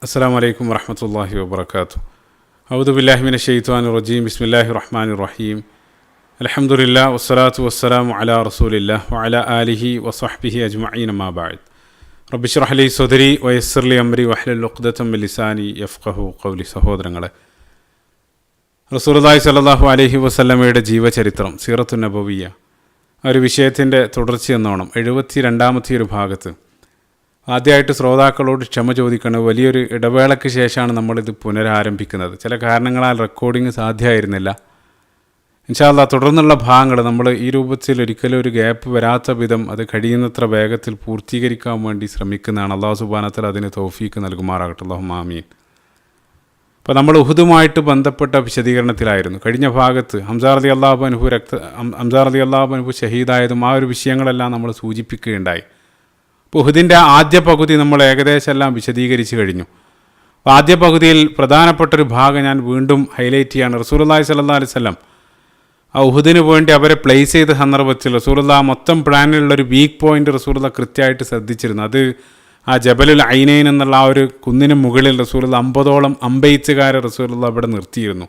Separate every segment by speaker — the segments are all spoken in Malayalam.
Speaker 1: അസ്സലാമു അലൈക്കും വറഹ്മത്തുള്ളാഹി വബറകാതുഹു. അഊദു ബില്ലാഹി മിനശ് ശൈത്വാനിർ റജീം. ബിസ്മില്ലാഹിർ റഹ്മാനിർ റഹീം. അൽഹംദുലില്ലാഹി വസ്സലാത്തു വസ്സലാമു അലാ റസൂലില്ലാഹി വഅലാ ആലിഹി വസ്വഹ്ബിഹി അജ്മഈൻ. അമ്മാ ബഅദ്. റബ്ബി ഇശ്റഹ് ലി സദ്രി വയസ്സിർ ലി അംരി വഹ്ലുൽ ഉഖ്ദതം മിൻ ലിസാനി യഫ്ഖഹു ഖൗലി. സഹോദരങ്ങളെ, റസൂലുള്ളാഹി സ്വല്ലല്ലാഹു അലൈഹി വസല്ലമയുടെ ജീവചരിത്രം, സീറത്തുൻ നബവിയ്യ, ഒരു വിഷയത്തിൻ്റെ തുടർച്ചയെന്നോണം 72ാമത്തെ ഒരു ഭാഗത്ത് ആദ്യമായിട്ട് ശ്രോതാക്കളോട് ക്ഷമ ചോദിക്കണം. വലിയൊരു ഇടവേളയ്ക്ക് ശേഷമാണ് നമ്മളിത് പുനരാരംഭിക്കുന്നത്. ചില കാരണങ്ങളാൽ റെക്കോർഡിങ് സാധ്യമായിരുന്നില്ല. ഇൻഷാ അല്ലാഹ് തുടർന്നുള്ള ഭാഗങ്ങൾ നമ്മൾ ഈ രൂപത്തിൽ ഒരിക്കലും ഒരു ഗ്യാപ്പ് വരാത്ത വിധം അത് കഴിയുന്നത്ര വേഗത്തിൽ പൂർത്തീകരിക്കാൻ വേണ്ടി ശ്രമിക്കുന്നതാണ്. അല്ലാഹു സുബ്ഹാനഹു വ തആല അതിന് തൗഫീക്ക് നൽകുമാറാകട്ടെ. അല്ലാഹുമ്മ ആമീൻ. അപ്പോൾ നമ്മൾ ഉഹുദുമായിട്ട് ബന്ധപ്പെട്ട വിശദീകരണത്തിലായിരുന്നു. കഴിഞ്ഞ ഭാഗത്ത് ഹംസ റളിയല്ലാഹു അൻഹു ഷഹീദായതും ആ ഒരു വിഷയങ്ങളെല്ലാം നമ്മൾ സൂചിപ്പിക്കുകയുണ്ടായി. ഉഹുദിൻ്റെ ആദ്യ പകുതി നമ്മൾ ഏകദേശം എല്ലാം വിശദീകരിച്ച് കഴിഞ്ഞു. ആദ്യ പകുതിയിൽ പ്രധാനപ്പെട്ടൊരു ഭാഗം ഞാൻ വീണ്ടും ഹൈലൈറ്റ് ചെയ്യാണ്. റസൂലുള്ളാഹി സ്വല്ലല്ലാഹു അലൈഹി വസല്ലം ആ ഉഹുദിന് വേണ്ടി അവരെ പ്ലേസ് ചെയ്ത സന്ദർഭത്തിൽ റസൂലുള്ളാഹി മൊത്തം പ്ലാനിലുള്ളൊരു വീക്ക് പോയിന്റ് റസൂലുള്ളാഹി കൃത്യമായിട്ട് ശ്രദ്ധിച്ചിരുന്നു. അത് ആ ജബലുൽ ഐനൈൻ എന്നുള്ള ആ ഒരു കുന്നിന് മുകളിൽ റസൂലുള്ളാഹി 50ഓളം അമ്പെയ്ത്തുകാരെ റസൂലുള്ളാഹി അവിടെ നിർത്തിയിരുന്നു.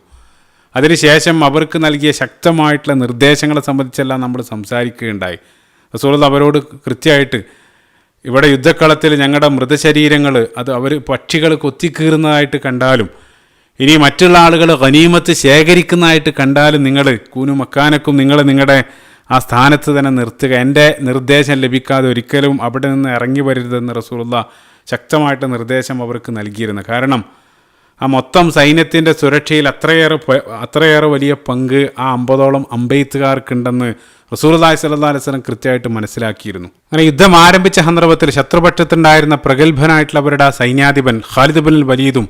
Speaker 1: അതിനുശേഷം അവർക്ക് നൽകിയ ശക്തമായിട്ടുള്ള നിർദ്ദേശങ്ങളെ സംബന്ധിച്ചെല്ലാം നമ്മൾ സംസാരിക്കുകയുണ്ടായി. റസൂലുള്ളാഹി അവരോട് കൃത്യമായിട്ട്, ഇവിടെ യുദ്ധക്കളത്തിൽ ഞങ്ങളുടെ മൃതശരീരങ്ങൾ അത് അവർ പക്ഷികൾ കൊത്തിക്കീറുന്നതായിട്ട് കണ്ടാലും, ഇനി മറ്റുള്ള ആളുകൾ ഗനീമത്ത് ശേഖരിക്കുന്നതായിട്ട് കണ്ടാലും നിങ്ങൾ കൂനു മക്കാനക്കും, നിങ്ങൾ നിങ്ങളുടെ ആ സ്ഥാനത്ത് തന്നെ നിർത്തുക. എൻ്റെ നിർദ്ദേശം ലഭിക്കാതെ ഒരിക്കലും അവിടെ നിന്ന് ഇറങ്ങി വരരുതെന്ന് റസൂലുള്ളാഹി ശക്തമായിട്ട് നിർദ്ദേശം അവർക്ക് നൽകിയിരുന്നു. കാരണം ആ മൊത്തം സൈന്യത്തിൻ്റെ സുരക്ഷയിൽ അത്രയേറെ വലിയ പങ്ക് ആ 50ഓളം അമ്പെയ്ത്തുകാർക്കുണ്ടെന്ന് റസൂലുള്ളാഹി സ്വല്ലല്ലാഹു അലൈഹി വസല്ലം കൃത്യമായിട്ട് മനസ്സിലാക്കിയിരുന്നു. അങ്ങനെ യുദ്ധം ആരംഭിച്ച സന്ദർഭത്തിൽ ശത്രുപക്ഷത്തുണ്ടായിരുന്ന പ്രഗത്ഭനായിട്ടുള്ള അവരുടെ സൈന്യാധിപൻ ഖാലിദ് ബിൻ വലീദും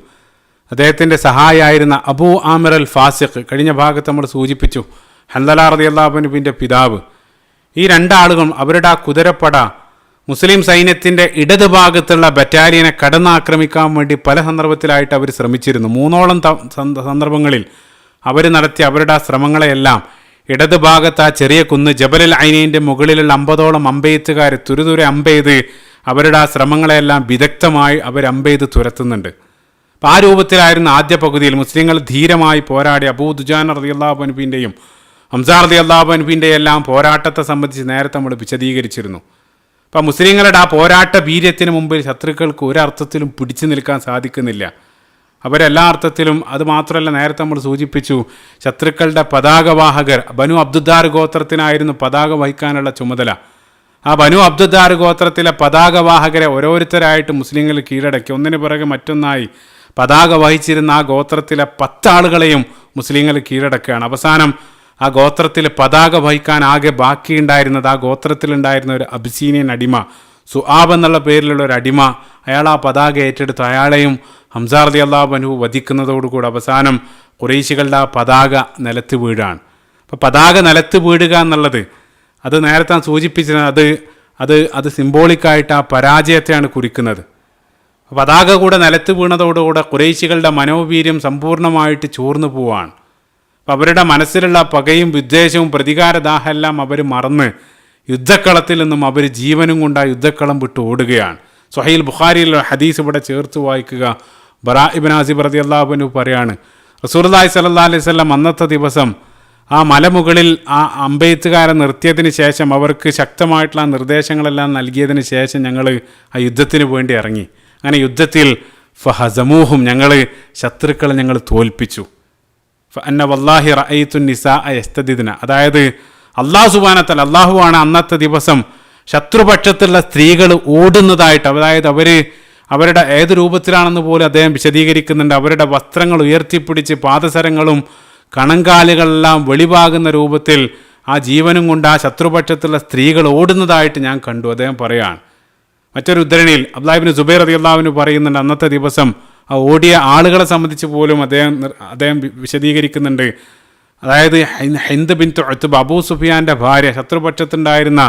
Speaker 1: അദ്ദേഹത്തിൻ്റെ സഹായിയായിരുന്ന അബൂ ആമിർ അൽ ഫാസിഖ്, കഴിഞ്ഞ ഭാഗത്ത് നമ്മൾ സൂചിപ്പിച്ചു, ഹൻദല റളിയല്ലാഹു അൻഹുവിൻ്റെ പിതാവ്, ഈ രണ്ടാളുകളും അവരുടെ ആ കുതിരപ്പട മുസ്ലിം സൈന്യത്തിൻ്റെ ഇടത് ഭാഗത്തുള്ള ബറ്റാലിയനെ കടന്നാക്രമിക്കാൻ വേണ്ടി പല സന്ദർഭത്തിലായിട്ട് അവർ ശ്രമിച്ചിരുന്നു. 3ഓളം സന്ദർഭങ്ങളിൽ അവർ നടത്തിയ അവരുടെ ആ ശ്രമങ്ങളെയെല്ലാം ഇടത് ഭാഗത്ത് ആ ചെറിയ കുന്ന് ജബലുൽ ഐനൈൻ്റെ മുകളിലുള്ള 50ഓളം അമ്പെയ്ത്തുകാർ തുരുതുരെ അമ്പെയ്ത് അവരുടെ ആ ശ്രമങ്ങളെല്ലാം വിദഗ്ധമായി അവർ അമ്പെയ്ത് തുരത്തുന്നുണ്ട്. അപ്പോൾ ആ രൂപത്തിലായിരുന്നു ആദ്യ പകുതിയിൽ മുസ്ലിങ്ങൾ ധീരമായി പോരാടി അബൂ ദുജാന റളിയല്ലാഹു അൻഹുവിൻ്റെയും ഹംസ റളിയല്ലാഹു അൻഹുവിൻ്റെയും എല്ലാം പോരാട്ടത്തെ സംബന്ധിച്ച് നേരത്തെ നമ്മൾ വിശദീകരിച്ചിരുന്നു. അപ്പോൾ മുസ്ലിങ്ങളുടെ ആ പോരാട്ട വീര്യത്തിന് മുമ്പിൽ ശത്രുക്കൾക്ക് ഒരർത്ഥത്തിലും പിടിച്ചു നിൽക്കാൻ സാധിക്കുന്നില്ല. അവരെല്ലാ അർത്ഥത്തിലും, അത് മാത്രമല്ല നേരത്തെ നമ്മൾ സൂചിപ്പിച്ചു, ശത്രുക്കളുടെ പതാകവാഹകർ ബനു അബ്ദുദ്ദാർ ഗോത്രത്തിനായിരുന്നു പതാക വഹിക്കാനുള്ള ചുമതല. ആ ബനു അബ്ദുദ്ദാർ ഗോത്രത്തിലെ പതാകവാഹകരെ ഓരോരുത്തരായിട്ട് മുസ്ലിങ്ങൾ കീഴടക്കി. ഒന്നിനു പിറകെ മറ്റൊന്നായി പതാക വഹിച്ചിരുന്ന ആ ഗോത്രത്തിലെ 10 ആളുകളെയും മുസ്ലിങ്ങൾ കീഴടക്കുകയാണ്. അവസാനം ആ ഗോത്രത്തിൽ പതാക വഹിക്കാൻ ആകെ ബാക്കിയുണ്ടായിരുന്നത് ആ ഗോത്രത്തിലുണ്ടായിരുന്ന ഒരു അബിസീനിയൻ അടിമ, സുആബ് എന്നുള്ള പേരിലുള്ള ഒരു അടിമ, അയാൾ ആ പതാക ഏറ്റെടുത്തു. അയാളെയും ഹംസ റളിയല്ലാഹു അൻഹു വധിക്കുന്നതോടുകൂടി അവസാനം ഖുറൈശികളുടെ ആ പതാക നിലത്ത് വീഴാണ്. അപ്പോൾ പതാക നിലത്ത് വീഴുക എന്നുള്ളത്, അത് നേരത്തെ സൂചിപ്പിച്ചത്, അത് സിംബോളിക്കായിട്ട് ആ പരാജയത്തെയാണ് കുറിക്കുന്നത്. പതാക കൂടെ നിലത്ത് വീണതോടുകൂടെ ഖുറൈശികളുടെ മനോവീര്യം സമ്പൂർണ്ണമായിട്ട് ചോർന്നു പോവാണ്. അപ്പം അവരുടെ മനസ്സിലുള്ള പകയും വിദ്വേഷവും പ്രതികാരദാഹമെല്ലാം അവർ മറന്ന് യുദ്ധക്കളത്തിൽ നിന്നും അവർ ജീവനും കൊണ്ട് ആ യുദ്ധക്കളം വിട്ട് ഓടുകയാണ്. സ്വഹീൽ ബുഖാരിയിലുള്ള ഹദീസ് ഇവിടെ ചേർത്ത് വായിക്കുക. ബറാ ഇബ്നു ആസിബ് റളിയല്ലാഹു അൻഹു പറയാണ്, റസൂലുള്ളാഹി സ്വല്ലല്ലാഹു അലൈഹി വസല്ലം അന്നത്തെ ദിവസം ആ മലമുകളിൽ ആ അമ്പെയ്ത്തുകാരെ നിർത്തിയതിന് ശേഷം അവർക്ക് ശക്തമായിട്ടുള്ള നിർദ്ദേശങ്ങളെല്ലാം നൽകിയതിന് ശേഷം ഞങ്ങൾ ആ യുദ്ധത്തിന് വേണ്ടി ഇറങ്ങി. അങ്ങനെ യുദ്ധത്തിൽ ഫഹസമൂഹും, ശത്രുക്കളെ ഞങ്ങൾ തോൽപ്പിച്ചു. ഫഅന്ന വല്ലാഹി റഅയ്തു നിസാഅ യസ്തദിദ്ന, അതായത് അല്ലാഹു സുബ്ഹാനഹു വ തആല, അല്ലാഹുവാണ് അന്നത്തെ ദിവസം ശത്രുപക്ഷത്തുള്ള സ്ത്രീകൾ ഓടുന്നതായിട്ട്, അതായത് അവരുടെ ഏത് രൂപത്തിലാണെന്ന് പോലും അദ്ദേഹം വിശദീകരിക്കുന്നുണ്ട്. അവരുടെ വസ്ത്രങ്ങൾ ഉയർത്തിപ്പിടിച്ച് പാദസരങ്ങളും കണങ്കാലുകളെല്ലാം വെളിവാകുന്ന രൂപത്തിൽ ആ ജീവനും കൊണ്ട് ആ ശത്രുപക്ഷത്തുള്ള സ്ത്രീകൾ ഓടുന്നതായിട്ട് ഞാൻ കണ്ടു, അദ്ദേഹം പറയാണ്. മറ്റൊരു ഉദ്ധരണിയിൽ അബ്ദുല്ലാഹി ഇബ്നു സുബൈർ റളിയല്ലാഹു അൻഹു പറയുന്നുണ്ട്, അന്നത്തെ ദിവസം ആ ഓടിയ ആളുകളെ സംബന്ധിച്ച് പോലും അദ്ദേഹം വിശദീകരിക്കുന്നുണ്ട്. അതായത് ഹിന്ദ് ബിൻത് ഉത്ബ, അബൂ സുഫിയാൻ്റെ ഭാര്യ, ശത്രുപക്ഷത്തുണ്ടായിരുന്ന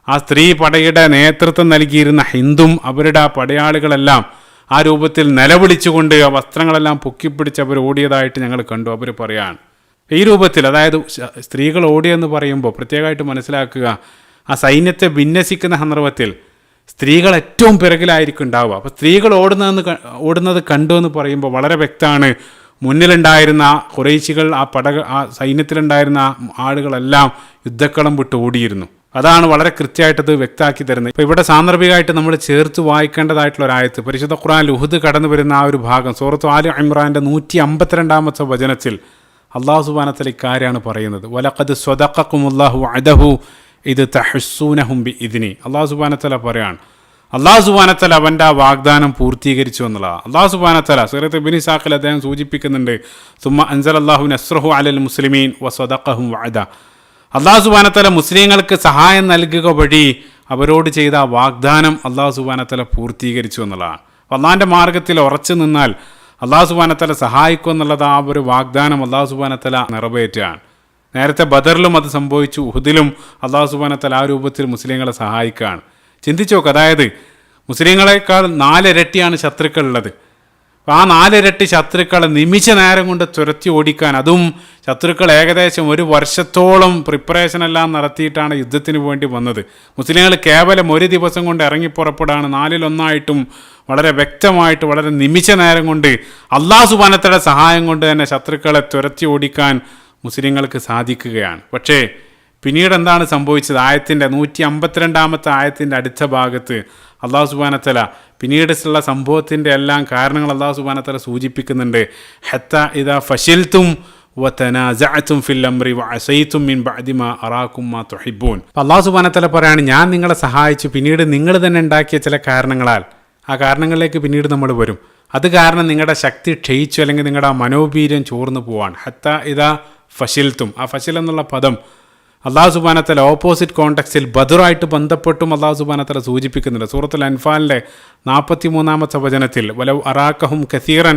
Speaker 1: ആ സ്ത്രീ പടയുടെ നേതൃത്വം നൽകിയിരുന്ന ഹിന്ദും അവരുടെ ആ പടയാളികളെല്ലാം ആ രൂപത്തിൽ നിലവിളിച്ചുകൊണ്ട് ആ വസ്ത്രങ്ങളെല്ലാം പൊക്കിപ്പിടിച്ച് അവർ ഓടിയതായിട്ട് ഞങ്ങൾ കണ്ടു. അവർ പറയാണ് ഈ രൂപത്തിൽ, അതായത് സ്ത്രീകൾ ഓടിയെന്ന് പറയുമ്പോൾ പ്രത്യേകമായിട്ട് മനസ്സിലാക്കുക, ആ സൈന്യത്തെ വിന്യസിക്കുന്ന സന്ദർഭത്തിൽ സ്ത്രീകൾ ഏറ്റവും പിറകിലായിരിക്കും ഉണ്ടാവുക. അപ്പോൾ സ്ത്രീകൾ ഓടുന്നത് കണ്ടു എന്ന് പറയുമ്പോൾ വളരെ വ്യക്തമാണ്, മുന്നിലുണ്ടായിരുന്ന ഖുറൈശികൾ, ആ സൈന്യത്തിലുണ്ടായിരുന്ന ആളുകളെല്ലാം യുദ്ധക്കളം വിട്ട് ഓടിയിരുന്നു. അതാണ് വളരെ കൃത്യമായിട്ടത് വ്യക്തമാക്കി തരുന്നത്. ഇപ്പോൾ ഇവിടെ സാന്ദർഭികമായിട്ട് നമ്മൾ ചേർത്ത് വായിക്കേണ്ടതായിട്ടുള്ള ഒരു ആയത്ത്, പരിശുദ്ധ ഖുർആനിൽ ഉഹുദ് കടന്നു വരുന്ന ആ ഒരു ഭാഗം സൂറത്ത് ആലി ഇമ്രാന്റെ 152-ാമത്തെ വചനത്തിൽ അള്ളാഹു സുബ്ഹാനഹു വ തആല ഇക്കാര്യാണ് പറയുന്നത്. വലഖദ് സ്വദഖക്കുമുല്ലാഹു വഅദഹു ഇദ് തഹസ്സൂനഹും ബിഇദ്നി. അള്ളാഹു സുബ്ഹാനഹു വ തആല പറയാണ്, അള്ളാഹു സുബ്ഹാനഹു വ തആല അവൻ്റെ ആ വാഗ്ദാനം പൂർത്തീകരിച്ചു എന്നുള്ളതാണ്. അള്ളാഹു സുബ്ഹാനഹു വ തആല സൂറത്ത് ഇബ്നു ഇസാഖിൽ അദ്ദേഹം സൂചിപ്പിക്കുന്നുണ്ട്, സുമ്മ അൻസലല്ലാഹു നസ്റഹു അലൽ മുസ്ലിമീൻ വസദഖഹും വഅദ. അള്ളാഹു സുബ്ഹാനഹു വ തആല മുസ്ലിങ്ങൾക്ക് സഹായം നൽകുക വഴി അവരോട് ചെയ്ത ആ വാഗ്ദാനം അള്ളാഹു സുബ്ഹാനഹു വ തആല പൂർത്തീകരിച്ചു എന്നുള്ളതാണ്. അള്ളാഹിൻ്റെ മാർഗത്തിൽ ഉറച്ചു നിന്നാൽ അള്ളാഹു സുബ്ഹാനഹു വ തആല സഹായിക്കും എന്നുള്ളത് ആ ഒരു വാഗ്ദാനം അള്ളാഹു സുബ്ഹാനഹു വ തആല നിറവേറ്റുകയാണ്. നേരത്തെ ബദറിലും അത് സംഭവിച്ചു, ഉഹുദിലും അള്ളാഹു സുബ്ഹാനഹു വ തആല ആ രൂപത്തിൽ മുസ്ലിങ്ങളെ സഹായിക്കുകയാണ്. ചിന്തിച്ചു നോക്ക്, അതായത് മുസ്ലിങ്ങളെക്കാൾ 4 ഇരട്ടിയാണ് ശത്രുക്കളുള്ളത്. അപ്പോൾ ആ 4 ഇരട്ടി ശത്രുക്കളെ നിമിഷ നേരം കൊണ്ട് തുരത്തി ഓടിക്കാൻ, അതും ശത്രുക്കൾ ഏകദേശം 1 വർഷത്തോളം പ്രിപ്പറേഷൻ എല്ലാം നടത്തിയിട്ടാണ് യുദ്ധത്തിന് വേണ്ടി വന്നത്. മുസ്ലിങ്ങൾ കേവലം 1 ദിവസം കൊണ്ട് ഇറങ്ങി പുറപ്പെടാണ് 4-1 വളരെ വ്യക്തമായിട്ട് വളരെ നിമിഷ നേരം കൊണ്ട് അള്ളാഹു സുബ്ഹാനഹു വ തആലയുടെ സഹായം കൊണ്ട് തന്നെ ശത്രുക്കളെ തുരത്തി ഓടിക്കാൻ മുസ്ലിങ്ങൾക്ക് സാധിക്കുകയാണ്. പക്ഷേ പിന്നീട് എന്താണ് സംഭവിച്ചത്? ആയത്തിൻ്റെ 152-ാമത്തെ ആയത്തിൻ്റെ അടുത്ത ഭാഗത്ത് അള്ളാഹു സുബ്ഹാനഹു വ തആല പിന്നീടുള്ള സംഭവത്തിൻ്റെ എല്ലാം കാരണങ്ങൾ അള്ളാഹു സുബ്ഹാനഹു വ തആല സൂചിപ്പിക്കുന്നുണ്ട്. ഹത്താ ഇദാ ഫശിൽതും വതനാസഅതും ഫിൽ അംരി വഅസൈതും മിൻ ബഅദി മാ അറാകും മാ തുഹിബ്ബൂൻ. അള്ളാഹു സുബ്ഹാനഹു വ തആല പറയാണ്, ഞാൻ നിങ്ങളെ സഹായിച്ചു, പിന്നീട് നിങ്ങൾ തന്നെ ഉണ്ടാക്കിയ ചില കാരണങ്ങളാൽ, ആ കാരണങ്ങളിലേക്ക് പിന്നീട് നമ്മൾ വരും, അത് കാരണം നിങ്ങളുടെ ശക്തി ക്ഷയിച്ചു, അല്ലെങ്കിൽ നിങ്ങളുടെ മനോവീര്യം ചോർന്നു പോവാണ്. ഹത്താ ഇദാ ഫശിൽത്തും, ആ ഫശിൽ എന്നുള്ള പദം അള്ളാഹു സുബ്ഹാനഹു വ തആല ഓപ്പോസിറ്റ് കോണ്ടെക്സ്റ്റിൽ ബദറുമായിട്ട് ബന്ധപ്പെട്ടും അള്ളാഹു സുബ്ഹാനഹു വ തആല സൂചിപ്പിക്കുന്നുണ്ട്. സൂറത്തുൽ അൻഫാലിൻ്റെ 43-ാമത്തെ വചനത്തിൽ വലൗ അറാക്കഹും കസീറൻ